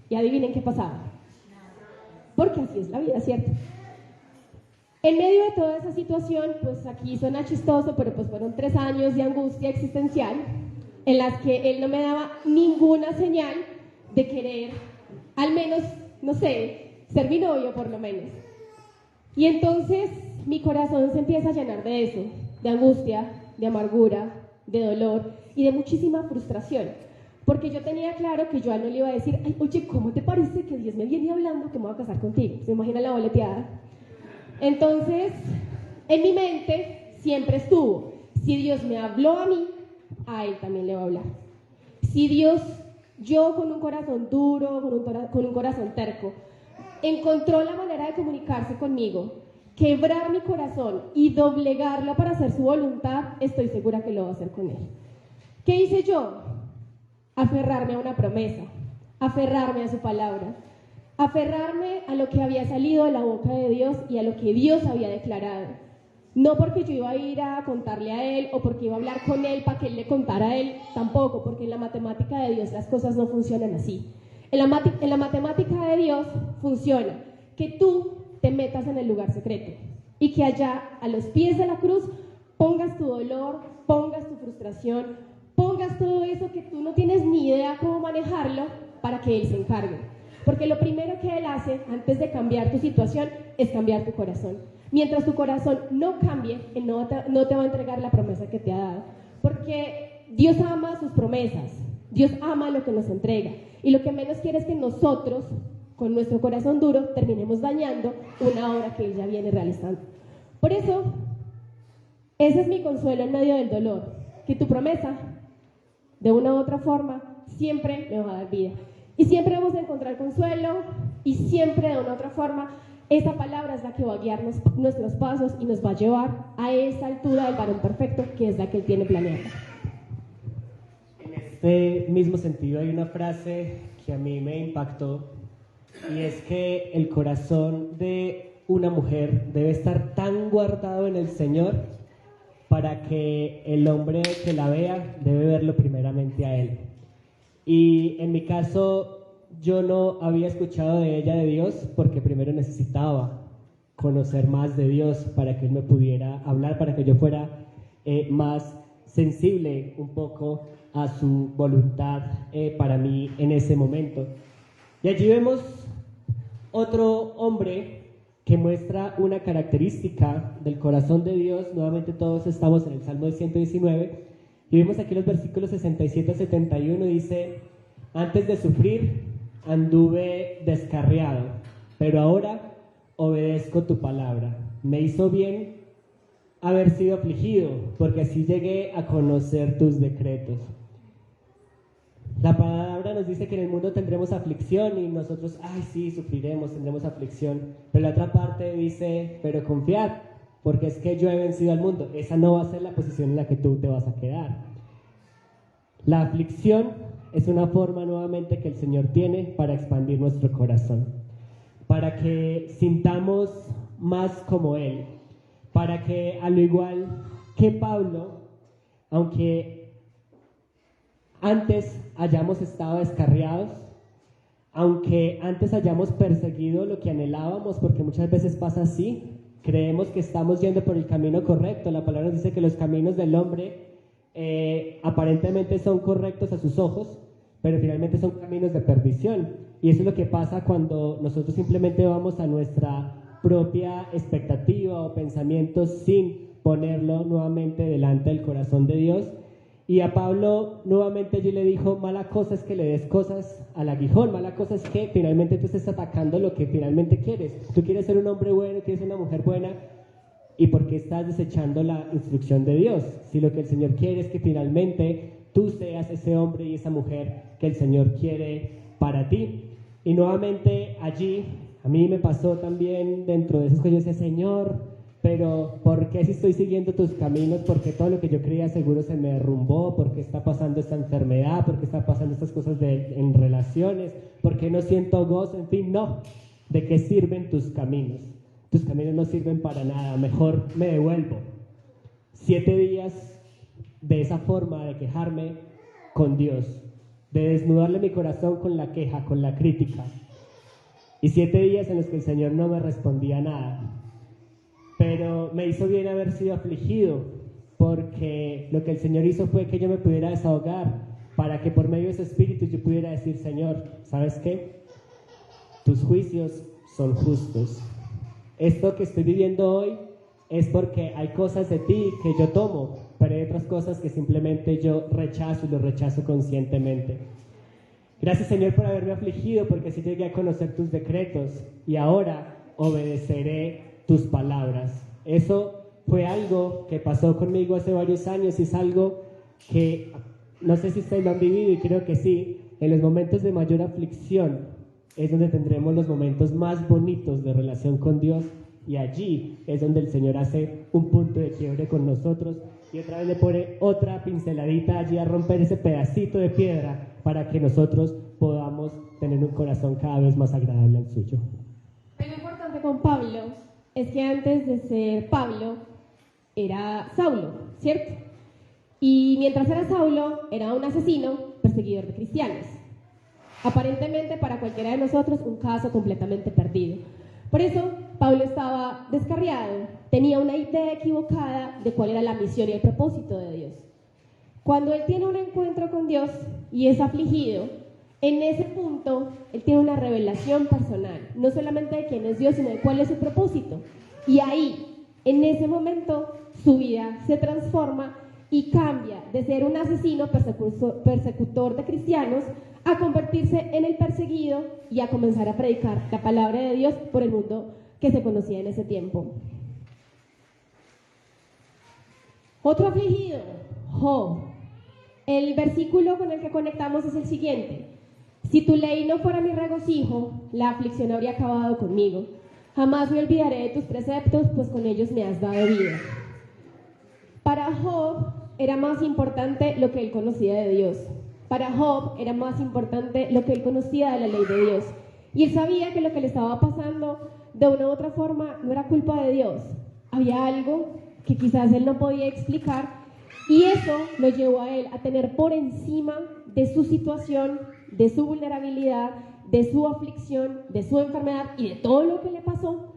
Y adivinen qué pasaba. Porque así es la vida, ¿cierto? En medio de toda esa situación, pues aquí suena chistoso, pero pues fueron 3 años de angustia existencial. en las que él no me daba ninguna señal de querer, al menos, no sé, ser mi novio por lo menos. Y entonces mi corazón se empieza a llenar de eso, de angustia, de amargura, de dolor y de muchísima frustración. Porque yo tenía claro que yo a él no le iba a decir, ay, oye, ¿cómo te parece que Dios me viene hablando que me voy a casar contigo? ¿Se imagina la boleteada? Entonces, en mi mente siempre estuvo, si Dios me habló a mí, a él también le va a hablar. Si Dios, yo con un corazón duro, con un corazón terco, encontró la manera de comunicarse conmigo, quebrar mi corazón y doblegarlo para hacer su voluntad, estoy segura que lo va a hacer con él. ¿Qué hice yo? Aferrarme a una promesa, aferrarme a su palabra, aferrarme a lo que había salido de la boca de Dios y a lo que Dios había declarado. No porque yo iba a ir a contarle a él o porque iba a hablar con él para que él le contara a él, tampoco, porque en la matemática de Dios las cosas no funcionan así. En la matemática de Dios funciona que tú te metas en el lugar secreto y que allá, a los pies de la cruz, pongas tu dolor, pongas tu frustración, pongas todo eso que tú no tienes ni idea cómo manejarlo para que Él se encargue. Porque lo primero que Él hace antes de cambiar tu situación es cambiar tu corazón. Mientras tu corazón no cambie, Él no te va a entregar la promesa que te ha dado. Porque Dios ama sus promesas, Dios ama lo que nos entrega. Y lo que menos quiere es que nosotros, con nuestro corazón duro, terminemos dañando una obra que Él ya viene realizando. Por eso, ese es mi consuelo en medio del dolor, que tu promesa, de una u otra forma, siempre me va a dar vida. Y siempre vamos a encontrar consuelo, y siempre de una u otra forma, esa palabra es la que va a guiar nuestros pasos y nos va a llevar a esa altura del varón perfecto, que es la que Él tiene planeada. En este mismo sentido hay una frase que a mí me impactó, y es que el corazón de una mujer debe estar tan guardado en el Señor para que el hombre que la vea debe verlo primeramente a Él. Y en mi caso, yo no había escuchado de ella de Dios porque primero necesitaba conocer más de Dios para que Él me pudiera hablar, para que yo fuera más sensible un poco a su voluntad para mí en ese momento. Y allí vemos otro hombre que muestra una característica del corazón de Dios. Nuevamente todos estamos en el Salmo de 119 y vemos aquí los versículos 67 a 71. Dice: antes de sufrir anduve descarriado, pero ahora obedezco tu palabra. Me hizo bien haber sido afligido, porque así llegué a conocer tus decretos. La palabra nos dice que en el mundo tendremos aflicción y nosotros, ay sí, sufriremos, tendremos aflicción. Pero la otra parte dice, pero confiad, porque es que yo he vencido al mundo. Esa no va a ser la posición en la que tú te vas a quedar. La aflicción es una forma nuevamente que el Señor tiene para expandir nuestro corazón, para que sintamos más como Él, para que al igual que Pablo, aunque antes hayamos estado descarriados, aunque antes hayamos perseguido lo que anhelábamos, porque muchas veces pasa así, creemos que estamos yendo por el camino correcto. La palabra nos dice que los caminos del hombre aparentemente son correctos a sus ojos, pero finalmente son caminos de perdición. Y eso es lo que pasa cuando nosotros simplemente vamos a nuestra propia expectativa o pensamiento sin ponerlo nuevamente delante del corazón de Dios. Y a Pablo nuevamente allí le dijo, mala cosa es que le des cosas al aguijón, mala cosa es que finalmente tú estés atacando lo que finalmente quieres. Tú quieres ser un hombre bueno, quieres ser una mujer buena, ¿y por qué estás desechando la instrucción de Dios? Si lo que el Señor quiere es que finalmente tú seas ese hombre y esa mujer que el Señor quiere para ti. Y nuevamente allí, a mí me pasó también dentro de esas cosas, yo decía, Señor, pero ¿por qué si estoy siguiendo tus caminos? ¿Por qué todo lo que yo creía seguro se me derrumbó? ¿Por qué está pasando esta enfermedad? ¿Por qué está pasando estas cosas en relaciones? ¿Por qué no siento gozo? En fin, no. ¿De qué sirven tus caminos? Tus caminos no sirven para nada. Mejor me devuelvo. 7 días de esa forma de quejarme con Dios, de desnudarle mi corazón con la queja, con la crítica. Y 7 días en los que el Señor no me respondía nada. Pero me hizo bien haber sido afligido, porque lo que el Señor hizo fue que yo me pudiera desahogar, para que por medio de ese espíritu yo pudiera decir: Señor, ¿sabes qué? Tus juicios son justos. Esto que estoy viviendo hoy es porque hay cosas de ti que yo tomo, pero hay otras cosas que simplemente yo rechazo y lo rechazo conscientemente. Gracias, Señor, por haberme afligido, porque así llegué a conocer tus decretos y ahora obedeceré tus palabras. Eso fue algo que pasó conmigo hace varios años y es algo que no sé si ustedes lo han vivido, y creo que sí. En los momentos de mayor aflicción es donde tendremos los momentos más bonitos de relación con Dios, y allí es donde el Señor hace un punto de quiebre con nosotros y otra vez le pone otra pinceladita allí a romper ese pedacito de piedra para que nosotros podamos tener un corazón cada vez más agradable al suyo. Lo importante con Pablo es que antes de ser Pablo era Saulo, ¿cierto? Y mientras era Saulo, era un asesino, perseguidor de cristianos. Aparentemente para cualquiera de nosotros un caso completamente perdido. Por eso Pablo estaba descarriado, tenía una idea equivocada de cuál era la misión y el propósito de Dios. Cuando él tiene un encuentro con Dios y es afligido, en ese punto él tiene una revelación personal, no solamente de quién es Dios, sino de cuál es su propósito. Y ahí, en ese momento, su vida se transforma y cambia de ser un asesino persecutor de cristianos a convertirse en el perseguido y a comenzar a predicar la palabra de Dios por el mundo que se conocía en ese tiempo. Otro afligido, Job. El versículo con el que conectamos es el siguiente: si tu ley no fuera mi regocijo, la aflicción habría acabado conmigo. Jamás me olvidaré de tus preceptos, pues con ellos me has dado vida. Para Job era más importante lo que él conocía de Dios. Para Job era más importante lo que él conocía de la ley de Dios. Y él sabía que lo que le estaba pasando de una u otra forma no era culpa de Dios. Había algo que quizás él no podía explicar, y eso lo llevó a él a tener por encima de su situación, de su vulnerabilidad, de su aflicción, de su enfermedad y de todo lo que le pasó,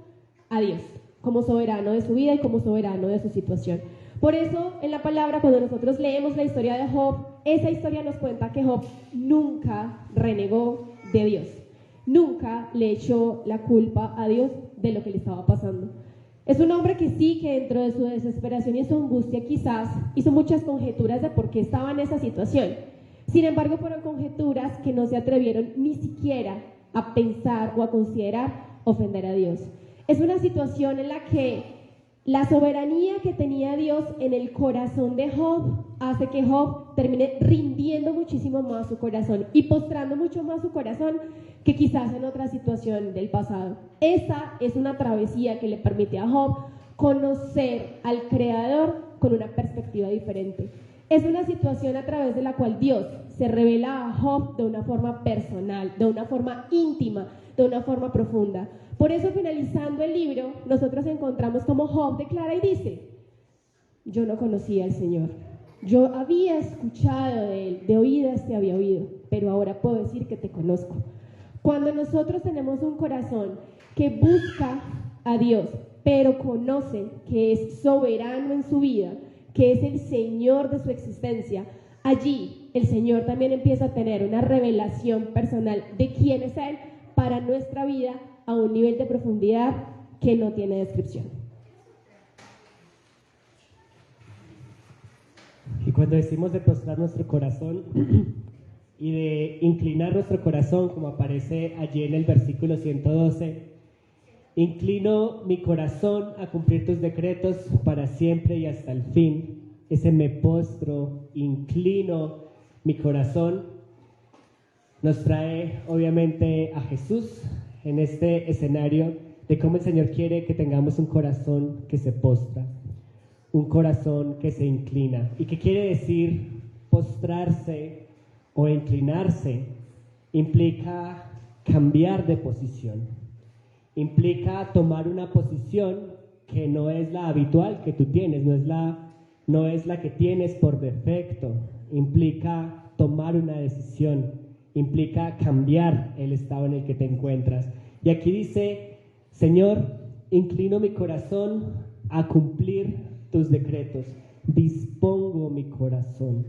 a Dios, como soberano de su vida y como soberano de su situación. Por eso, en la palabra, cuando nosotros leemos la historia de Job, esa historia nos cuenta que Job nunca renegó de Dios, nunca le echó la culpa a Dios de lo que le estaba pasando. Es un hombre que sí, que dentro de su desesperación y su angustia quizás hizo muchas conjeturas de por qué estaba en esa situación. Sin embargo, fueron conjeturas que no se atrevieron ni siquiera a pensar o a considerar ofender a Dios. Es una situación en la que la soberanía que tenía Dios en el corazón de Job hace que Job termine rindiendo muchísimo más su corazón y postrando mucho más su corazón que quizás en otra situación del pasado. Esa es una travesía que le permite a Job conocer al Creador con una perspectiva diferente. Es una situación a través de la cual Dios se revela a Job de una forma personal, de una forma íntima, de una forma profunda. Por eso, finalizando el libro, nosotros encontramos como Job declara y dice: yo no conocía al Señor, yo había escuchado de Él, de oídas te había oído, pero ahora puedo decir que te conozco. Cuando nosotros tenemos un corazón que busca a Dios, pero conoce que es soberano en su vida, que es el Señor de su existencia, allí el Señor también empieza a tener una revelación personal de quién es Él para nuestra vida a un nivel de profundidad que no tiene descripción. Y cuando decimos de postrar nuestro corazón y de inclinar nuestro corazón, como aparece allí en el versículo 112, inclino mi corazón a cumplir tus decretos para siempre y hasta el fin. Ese me postro, inclino mi corazón, nos trae obviamente a Jesús en este escenario de cómo el Señor quiere que tengamos un corazón que se postra, un corazón que se inclina. ¿Y qué quiere decir postrarse o inclinarse? Implica cambiar de posición, implica tomar una posición que no es la habitual que tú tienes, no es la que tienes por defecto. Implica tomar una decisión, implica cambiar el estado en el que te encuentras. Y aquí dice: Señor, inclino mi corazón a cumplir tus decretos. dispongo mi corazón,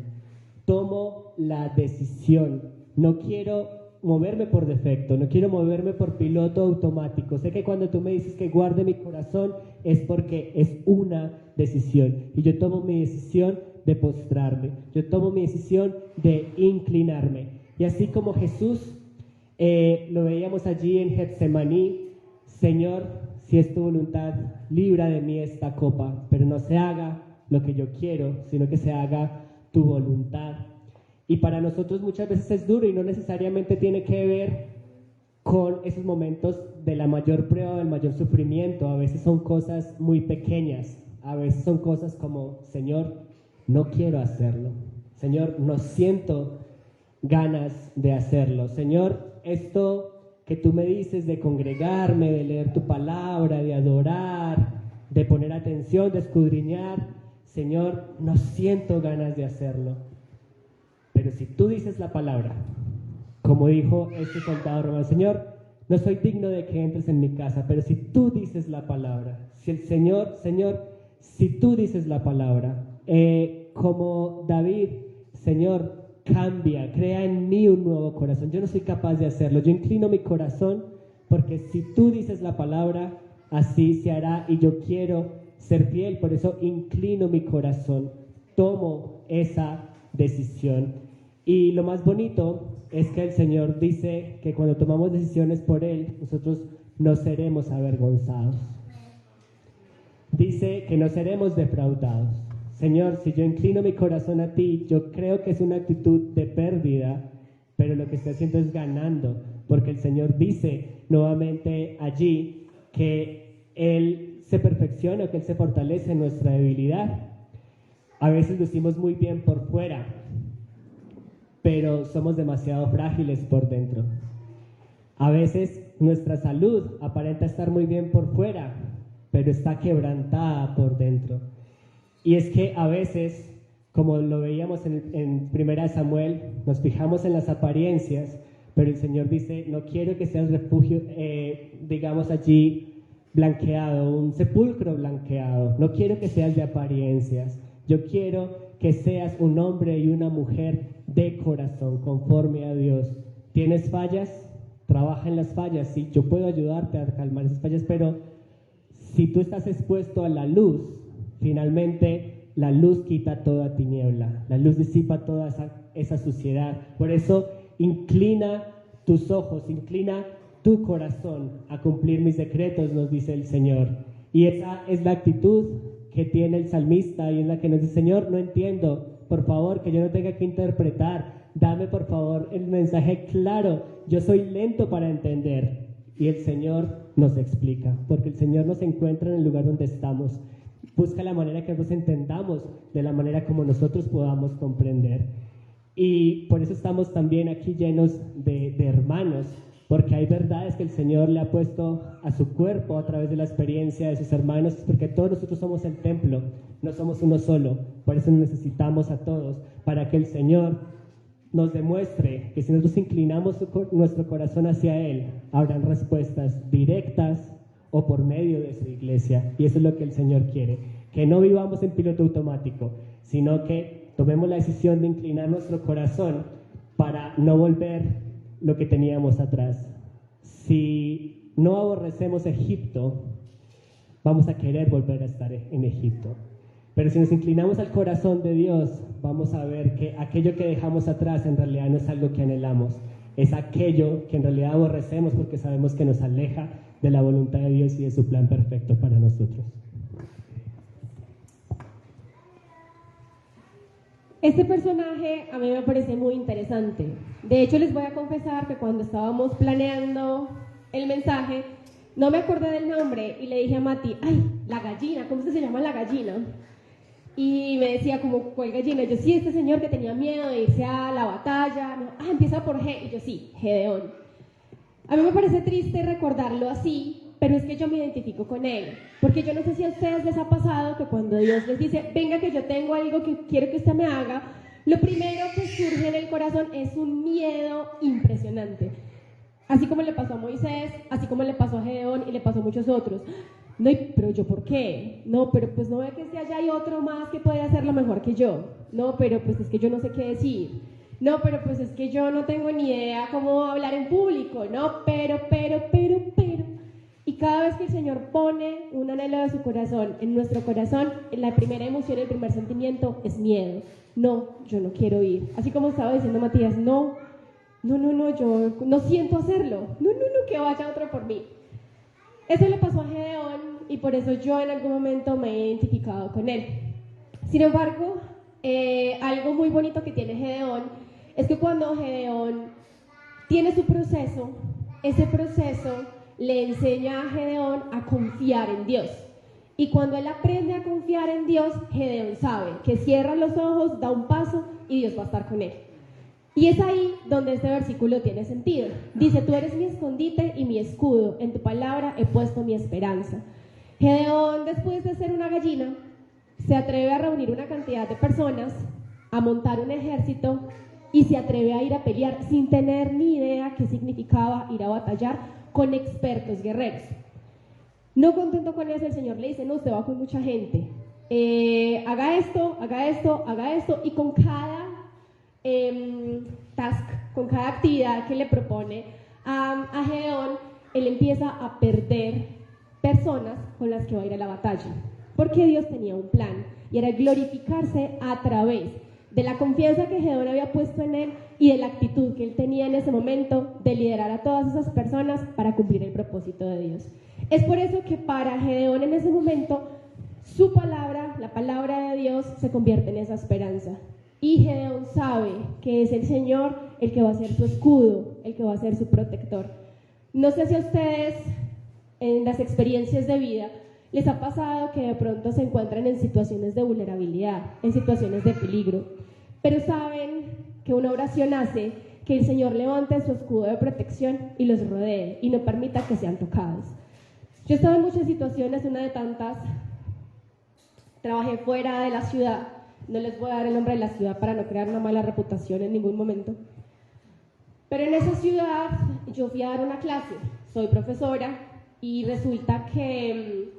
tomo la decisión. No quiero moverme por defecto, no quiero moverme por piloto automático. Sé que cuando tú me dices que guarde mi corazón es porque es una decisión. Y yo tomo mi decisión de postrarme, yo tomo mi decisión de inclinarme. Y así como Jesús, lo veíamos allí en Getsemaní: Señor, si es tu voluntad, libra de mí esta copa, pero no se haga lo que yo quiero, sino que se haga tu voluntad. Y para nosotros muchas veces es duro y no necesariamente tiene que ver con esos momentos de la mayor prueba o del mayor sufrimiento. A veces son cosas muy pequeñas, a veces son cosas como: Señor, no quiero hacerlo, Señor, no siento ganas de hacerlo, Señor, esto que tú me dices de congregarme, de leer tu palabra, de adorar, de poner atención, de escudriñar, Señor, no siento ganas de hacerlo. Pero si tú dices la palabra, como dijo este soldado romano: Señor, no soy digno de que entres en mi casa, pero si tú dices la palabra, si el Señor, si tú dices la palabra, como David, Señor, cambia, crea en mí un nuevo corazón. Yo no soy capaz de hacerlo, yo inclino mi corazón, porque si tú dices la palabra, así se hará, y yo quiero ser fiel. Por eso inclino mi corazón, tomo esa decisión. Y lo más bonito es que el Señor dice que cuando tomamos decisiones por Él, nosotros no seremos avergonzados. Dice que no seremos defraudados. Señor, si yo inclino mi corazón a ti, yo creo que es una actitud de pérdida, pero lo que estoy haciendo es ganando, porque el Señor dice nuevamente allí que Él se perfecciona, que Él se fortalece en nuestra debilidad. A veces lucimos muy bien por fuera, pero somos demasiado frágiles por dentro. A veces nuestra salud aparenta estar muy bien por fuera, pero está quebrantada por dentro. Y es que a veces, como lo veíamos en 1 Samuel, nos fijamos en las apariencias, pero el Señor dice: no quiero que seas refugio, digamos allí, blanqueado, un sepulcro blanqueado. No quiero que seas de apariencias. Yo quiero que seas un hombre y una mujer de corazón, conforme a Dios. ¿Tienes fallas? Trabaja en las fallas. Sí, yo puedo ayudarte a calmar esas fallas, pero si tú estás expuesto a la luz, finalmente la luz quita toda tiniebla, la luz disipa toda esa suciedad. Por eso inclina tus ojos, inclina tu corazón a cumplir mis decretos, nos dice el Señor. Y esa es la actitud que tiene el salmista, y es la que nos dice: Señor, no entiendo, por favor, que yo no tenga que interpretar, dame por favor el mensaje claro, yo soy lento para entender. Y el Señor nos explica, porque el Señor nos encuentra en el lugar donde estamos, busca la manera que nos entendamos de la manera como nosotros podamos comprender. Y por eso estamos también aquí llenos de hermanos, porque hay verdades que el Señor le ha puesto a su cuerpo a través de la experiencia de sus hermanos, porque todos nosotros somos el templo, no somos uno solo. Por eso necesitamos a todos, para que el Señor nos demuestre que si nosotros inclinamos nuestro corazón hacia Él, habrán respuestas directas o por medio de su iglesia. Y eso es lo que el Señor quiere, que no vivamos en piloto automático, sino que tomemos la decisión de inclinar nuestro corazón para no volver lo que teníamos atrás. Si no aborrecemos Egipto, vamos a querer volver a estar en Egipto. Pero si nos inclinamos al corazón de Dios, vamos a ver que aquello que dejamos atrás en realidad no es algo que anhelamos, es aquello que en realidad aborrecemos, porque sabemos que nos aleja de la voluntad de Dios y de su plan perfecto para nosotros. Este personaje a mí me parece muy interesante. De hecho, les voy a confesar que cuando estábamos planeando el mensaje, no me acordé del nombre y le dije a Mati: ¡ay, la gallina! ¿Cómo se llama la gallina? Y me decía como: ¿cuál gallina? Yo: sí, este señor que tenía miedo de irse a la batalla. No, empieza por G. Y yo: sí, Gedeón. A mí me parece triste recordarlo así, pero es que yo me identifico con él, porque yo no sé si a ustedes les ha pasado que cuando Dios les dice: venga que yo tengo algo que quiero que usted me haga, lo primero que surge en el corazón es un miedo impresionante, así como le pasó a Moisés, así como le pasó a Gedeón y le pasó a muchos otros. No, pero yo, ¿por qué? No, pero pues no ve que si allá hay otro más que puede hacerlo mejor que yo. No, pero pues es que yo no sé qué decir. No, pero pues es que yo no tengo ni idea cómo hablar en público. No, pero. Y cada vez que el Señor pone un anhelo de su corazón en nuestro corazón, la primera emoción, el primer sentimiento es miedo. No, yo no quiero ir. Así como estaba diciendo Matías, no, yo no siento hacerlo. No, que vaya otro por mí. Eso le pasó a Gedeón y por eso yo en algún momento me he identificado con él. Sin embargo, algo muy bonito que tiene Gedeón es que cuando Gedeón tiene su proceso, ese proceso le enseña a Gedeón a confiar en Dios. Y cuando él aprende a confiar en Dios, Gedeón sabe que cierra los ojos, da un paso y Dios va a estar con él. Y es ahí donde este versículo tiene sentido. Dice, tú eres mi escondite y mi escudo, en tu palabra he puesto mi esperanza. Gedeón, después de ser una gallina, se atreve a reunir una cantidad de personas, a montar un ejército y se atreve a ir a pelear sin tener ni idea qué significaba ir a batallar con expertos guerreros. No contento con eso, el Señor le dice, no, usted va con mucha gente, haga esto, y con cada task, con cada actividad que le propone a Gedeón, él empieza a perder personas con las que va a ir a la batalla, porque Dios tenía un plan, y era glorificarse a través de la confianza que Gedeón había puesto en él y de la actitud que él tenía en ese momento de liderar a todas esas personas para cumplir el propósito de Dios. Es por eso que para Gedeón en ese momento, su palabra, la palabra de Dios, se convierte en esa esperanza. Y Gedeón sabe que es el Señor el que va a ser su escudo, el que va a ser su protector. No sé si a ustedes, en las experiencias de vida, les ha pasado que de pronto se encuentran en situaciones de vulnerabilidad, en situaciones de peligro, pero saben que una oración hace que el Señor levante su escudo de protección y los rodee y no permita que sean tocados. Yo he estado en muchas situaciones, una de tantas, trabajé fuera de la ciudad, no les voy a dar el nombre de la ciudad para no crear una mala reputación en ningún momento, pero en esa ciudad yo fui a dar una clase, soy profesora y resulta que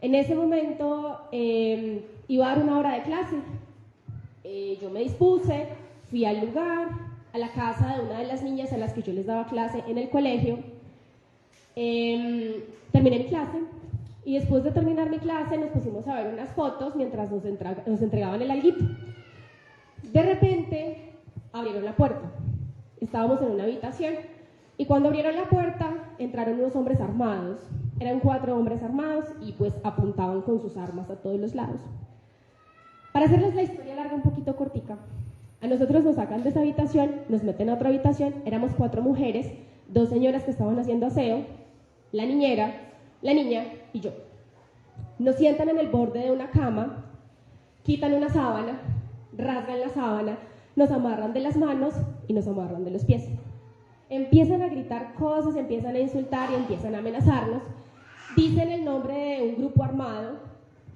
en ese momento iba a dar una hora de clase. Yo me dispuse, fui al lugar, a la casa de una de las niñas a las que yo les daba clase en el colegio. Terminé mi clase y después de terminar mi clase nos pusimos a ver unas fotos mientras nos entregaban el alguito. De repente abrieron la puerta. Estábamos en una habitación y cuando abrieron la puerta entraron unos hombres armados. Eran 4 hombres armados y pues apuntaban con sus armas a todos los lados. Para hacerles la historia larga un poquito cortica, a nosotros nos sacan de esa habitación, nos meten a otra habitación, éramos 4 mujeres, 2 señoras que estaban haciendo aseo, la niñera, la niña y yo. Nos sientan en el borde de una cama, quitan una sábana, rasgan la sábana, nos amarran de las manos y nos amarran de los pies. Empiezan a gritar cosas, empiezan a insultar y empiezan a amenazarnos. Dicen el nombre de un grupo armado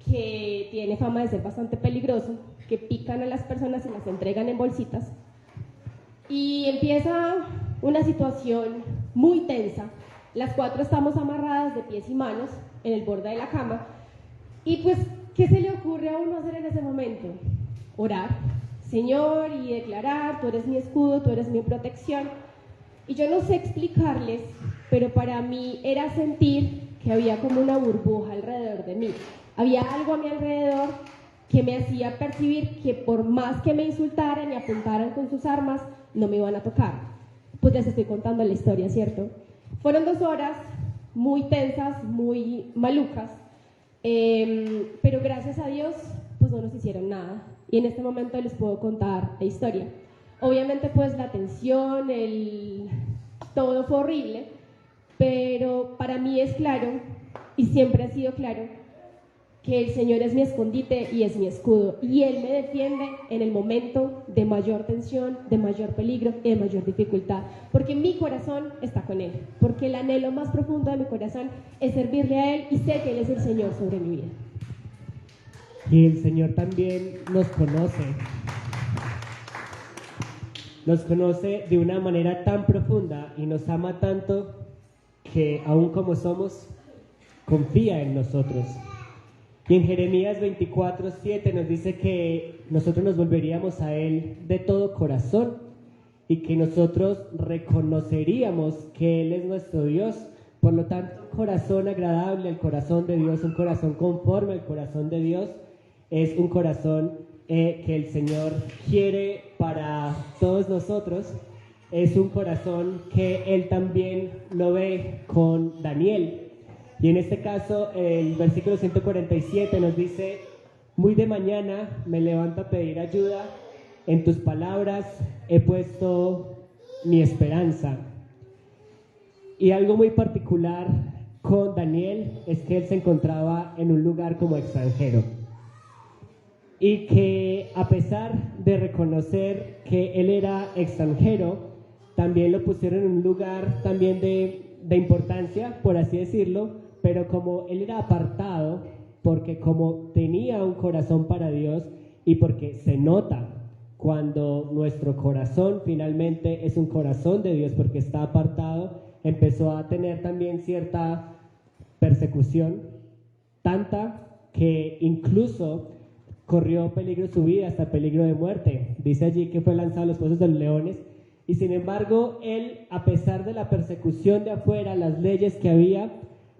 que tiene fama de ser bastante peligroso, que pican a las personas y las entregan en bolsitas. Y empieza una situación muy tensa. Las 4 estamos amarradas de pies y manos en el borde de la cama. Y pues, ¿qué se le ocurre a uno hacer en ese momento? Orar, Señor, y declarar, tú eres mi escudo, tú eres mi protección. Y yo no sé explicarles, pero para mí era sentir que había como una burbuja alrededor de mí. Había algo a mi alrededor que me hacía percibir que por más que me insultaran y apuntaran con sus armas, no me iban a tocar. Pues les estoy contando la historia, ¿cierto? Fueron 2 horas muy tensas, muy malucas, pero gracias a Dios, pues no nos hicieron nada. Y en este momento les puedo contar la historia. Obviamente, pues la tensión, todo fue horrible, pero para mí es claro, y siempre ha sido claro, que el Señor es mi escondite y es mi escudo, y Él me defiende en el momento de mayor tensión, de mayor peligro y de mayor dificultad, porque mi corazón está con Él, porque el anhelo más profundo de mi corazón es servirle a Él y sé que Él es el Señor sobre mi vida. Y el Señor también nos conoce de una manera tan profunda y nos ama tanto que aún como somos, confía en nosotros. Y en Jeremías 24:7 nos dice que nosotros nos volveríamos a Él de todo corazón y que nosotros reconoceríamos que Él es nuestro Dios. Por lo tanto, un corazón agradable al corazón de Dios, un corazón conforme al corazón de Dios, es un corazón que el Señor quiere para todos nosotros. Es un corazón que Él también lo ve con Daniel. Y en este caso, el versículo 147 nos dice: muy de mañana me levanto a pedir ayuda, en tus palabras he puesto mi esperanza. Y algo muy particular con Daniel es que él se encontraba en un lugar como extranjero. Y que a pesar de reconocer que él era extranjero, también lo pusieron en un lugar también de importancia, por así decirlo, pero como él era apartado, porque como tenía un corazón para Dios y porque se nota cuando nuestro corazón finalmente es un corazón de Dios porque está apartado, empezó a tener también cierta persecución, tanta que incluso corrió peligro su vida, hasta peligro de muerte. Dice allí que fue lanzado a los pozos de los leones. Y sin embargo, él, a pesar de la persecución de afuera, las leyes que había,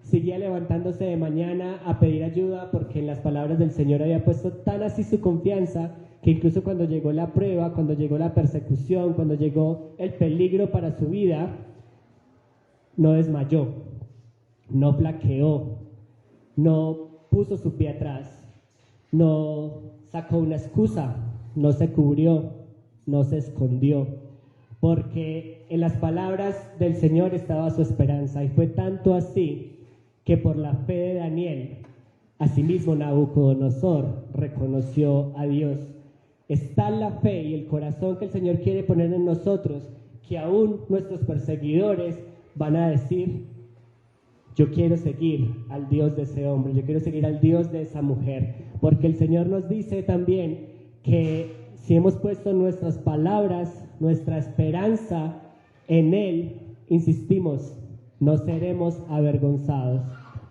seguía levantándose de mañana a pedir ayuda, porque en las palabras del Señor había puesto tan así su confianza, que incluso cuando llegó la prueba, cuando llegó la persecución, cuando llegó el peligro para su vida, no desmayó, no flaqueó, no puso su pie atrás, no sacó una excusa, no se cubrió, no se escondió, porque en las palabras del Señor estaba su esperanza. Y fue tanto así que por la fe de Daniel, asimismo Nabucodonosor reconoció a Dios. Está la fe y el corazón que el Señor quiere poner en nosotros, que aún nuestros perseguidores van a decir: yo quiero seguir al Dios de ese hombre, yo quiero seguir al Dios de esa mujer, porque el Señor nos dice también que si hemos puesto nuestras palabras, nuestra esperanza en Él, insistimos, no seremos avergonzados.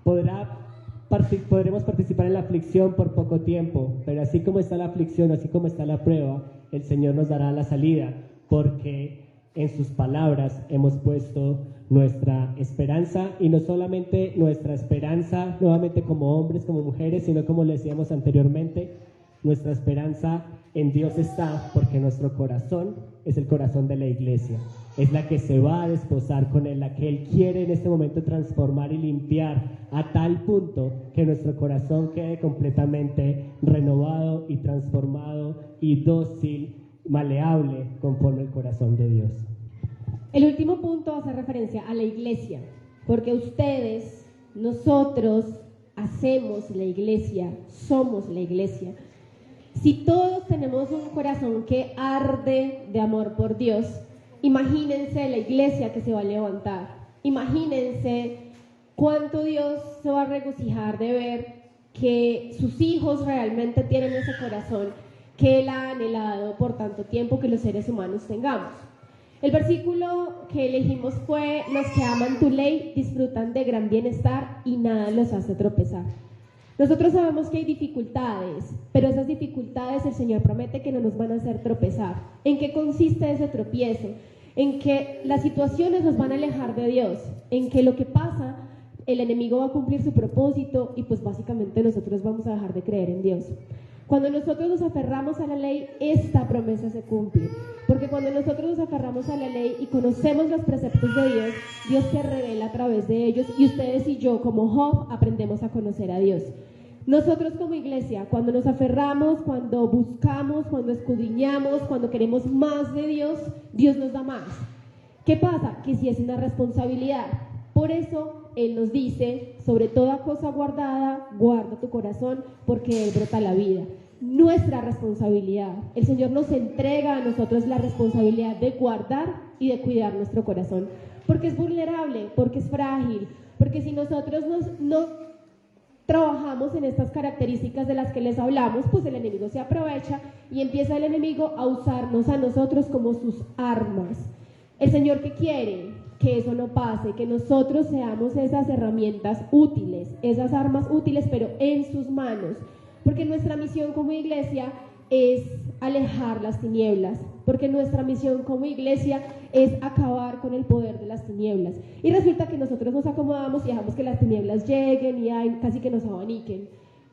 Podremos participar en la aflicción por poco tiempo, pero así como está la aflicción, así como está la prueba, el Señor nos dará la salida, porque en sus palabras hemos puesto nuestra esperanza, y no solamente nuestra esperanza nuevamente como hombres, como mujeres, sino como le decíamos anteriormente, nuestra esperanza en Dios está, porque nuestro corazón es el corazón de la iglesia, es la que se va a desposar con Él, la que Él quiere en este momento transformar y limpiar a tal punto que nuestro corazón quede completamente renovado y transformado y dócil, maleable, conforme al corazón de Dios. El último punto hace referencia a la iglesia, porque ustedes, nosotros, hacemos la iglesia, somos la iglesia. Si todos tenemos un corazón que arde de amor por Dios, imagínense la iglesia que se va a levantar. Imagínense cuánto Dios se va a regocijar de ver que sus hijos realmente tienen ese corazón que Él ha anhelado por tanto tiempo que los seres humanos tengamos. El versículo que elegimos fue: los que aman tu ley disfrutan de gran bienestar y nada los hace tropezar. Nosotros sabemos que hay dificultades, pero esas dificultades el Señor promete que no nos van a hacer tropezar. ¿En qué consiste ese tropiezo? En que las situaciones nos van a alejar de Dios, en que lo que pasa, el enemigo va a cumplir su propósito y pues básicamente nosotros vamos a dejar de creer en Dios. Cuando nosotros nos aferramos a la ley, esta promesa se cumple. Porque cuando nosotros nos aferramos a la ley y conocemos los preceptos de Dios, Dios se revela a través de ellos, y ustedes y yo, como Job, aprendemos a conocer a Dios. Nosotros como iglesia, cuando nos aferramos, cuando buscamos, cuando escudriñamos, cuando queremos más de Dios, Dios nos da más. ¿Qué pasa? Que sí es una responsabilidad. Por eso Él nos dice: sobre toda cosa guardada, guarda tu corazón, porque de él brota la vida. Nuestra responsabilidad. El Señor nos entrega a nosotros la responsabilidad de guardar y de cuidar nuestro corazón, porque es vulnerable, porque es frágil, porque si nosotros no trabajamos en estas características de las que les hablamos, pues el enemigo se aprovecha y empieza el enemigo a usarnos a nosotros como sus armas. El Señor, ¿qué quiere? que eso no pase, que nosotros seamos esas herramientas útiles, esas armas útiles, pero en sus manos, porque nuestra misión como iglesia es alejar las tinieblas, porque nuestra misión como iglesia es acabar con el poder de las tinieblas. Y resulta que nosotros nos acomodamos y dejamos que las tinieblas lleguen y casi que nos abaniquen.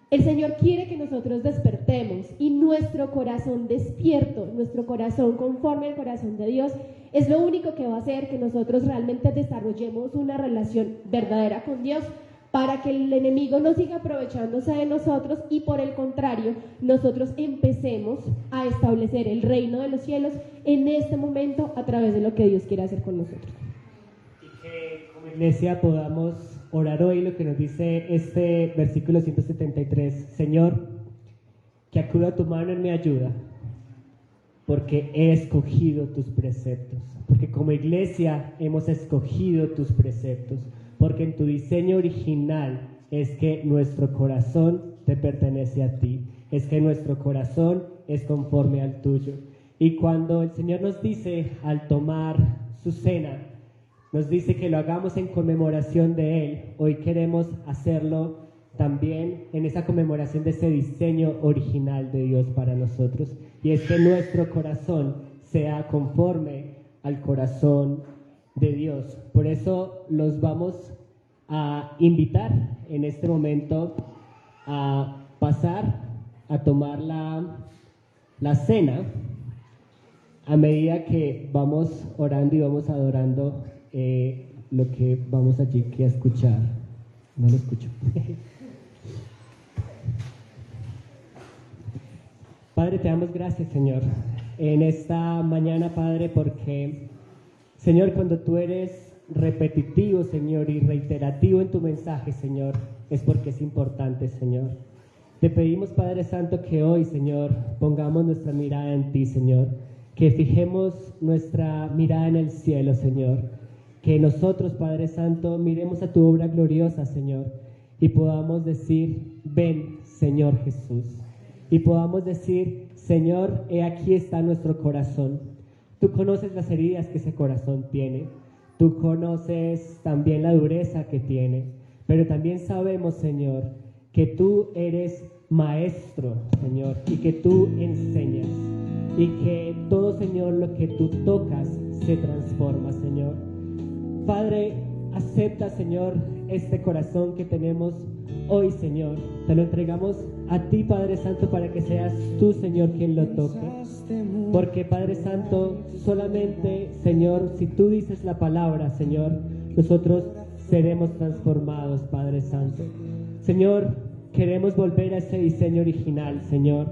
El Señor quiere que nosotros despertemos y nuestro corazón despierto, nuestro corazón conforme al corazón de Dios, es lo único que va a hacer que nosotros realmente desarrollemos una relación verdadera con Dios, para que el enemigo no siga aprovechándose de nosotros y por el contrario, nosotros empecemos a establecer el reino de los cielos en este momento a través de lo que Dios quiere hacer con nosotros. Y que como iglesia podamos orar hoy lo que nos dice este versículo 173. Señor, que acuda tu mano en mi ayuda, porque he escogido tus preceptos, porque como iglesia hemos escogido tus preceptos, porque en tu diseño original es que nuestro corazón te pertenece a ti, es que nuestro corazón es conforme al tuyo. Y cuando el Señor nos dice al tomar su cena, nos dice que lo hagamos en conmemoración de Él, hoy queremos hacerlo también en esa conmemoración de ese diseño original de Dios para nosotros, y es que nuestro corazón sea conforme al corazón de Dios. Por eso los vamos a invitar en este momento a pasar a tomar la cena a medida que vamos orando y vamos adorando lo que vamos allí que a escuchar. No lo escucho. Padre, te damos gracias, Señor, en esta mañana, Padre, porque, Señor, cuando tú eres repetitivo, Señor, y reiterativo en tu mensaje, Señor, es porque es importante, Señor. Te pedimos, Padre Santo, que hoy, Señor, pongamos nuestra mirada en ti, Señor, que fijemos nuestra mirada en el cielo, Señor, que nosotros, Padre Santo, miremos a tu obra gloriosa, Señor, y podamos decir, ven, Señor Jesús, y podamos decir, Señor, he aquí está nuestro corazón. Tú conoces las heridas que ese corazón tiene, tú conoces también la dureza que tiene, pero también sabemos, Señor, que tú eres maestro, Señor, y que tú enseñas, y que todo, Señor, lo que tú tocas se transforma, Señor. Padre, acepta, Señor, este corazón que tenemos hoy, Señor. Te lo entregamos a ti, Padre Santo, para que seas tú, Señor, quien lo toque. Porque, Padre Santo, solamente, Señor, si tú dices la palabra, Señor, nosotros seremos transformados, Padre Santo. Señor, queremos volver a ese diseño original, Señor.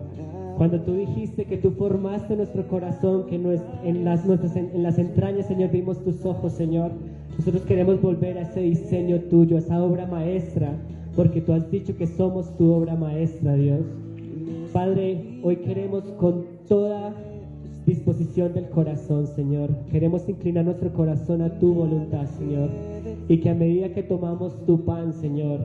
Cuando tú dijiste que tú formaste nuestro corazón, que en las entrañas, Señor, vimos tus ojos, Señor. Nosotros queremos volver a ese diseño tuyo, a esa obra maestra, porque tú has dicho que somos tu obra maestra, Dios. Padre, hoy queremos con toda disposición del corazón, Señor, queremos inclinar nuestro corazón a tu voluntad, Señor, y que a medida que tomamos tu pan, Señor,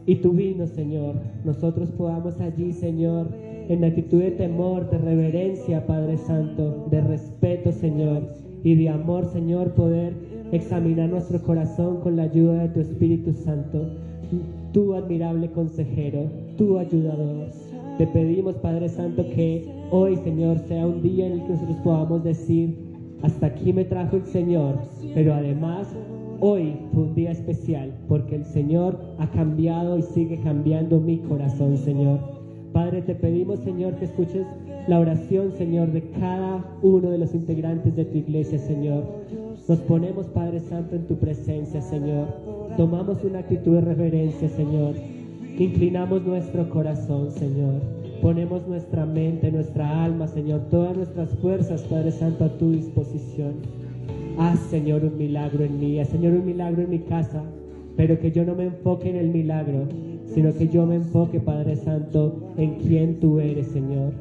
y tu vino, Señor, nosotros podamos allí, Señor, en actitud de temor, de reverencia, Padre Santo, de respeto, Señor, y de amor, Señor, poder examinar nuestro corazón con la ayuda de tu Espíritu Santo, tu admirable consejero, tu ayudador. Te pedimos, Padre Santo, que hoy, Señor, sea un día en el que nosotros podamos decir, hasta aquí me trajo el Señor, pero además hoy fue un día especial, porque el Señor ha cambiado y sigue cambiando mi corazón, Señor. Padre, te pedimos, Señor, que escuches la oración, Señor, de cada uno de los integrantes de tu iglesia, Señor. Nos ponemos, Padre Santo, en tu presencia, Señor. Tomamos una actitud de reverencia, Señor. Inclinamos nuestro corazón, Señor. Ponemos nuestra mente, nuestra alma, Señor, todas nuestras fuerzas, Padre Santo, a tu disposición. Haz, Señor, un milagro en mí, haz, Señor, un milagro en mi casa, pero que yo no me enfoque en el milagro, sino que yo me enfoque, Padre Santo, en quién tú eres, Señor,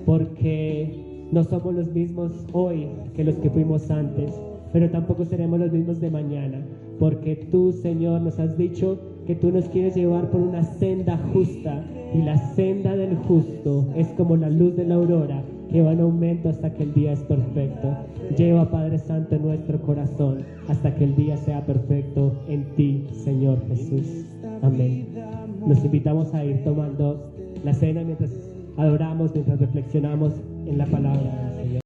porque no somos los mismos hoy que los que fuimos antes, pero tampoco seremos los mismos de mañana, porque tú, Señor, nos has dicho que tú nos quieres llevar por una senda justa, y la senda del justo es como la luz de la aurora que va en aumento hasta que el día es perfecto. Lleva, Padre Santo, en nuestro corazón hasta que el día sea perfecto en ti, Señor Jesús. Amén. Nos invitamos a ir tomando la cena mientras adoramos, mientras reflexionamos en la palabra del Señor.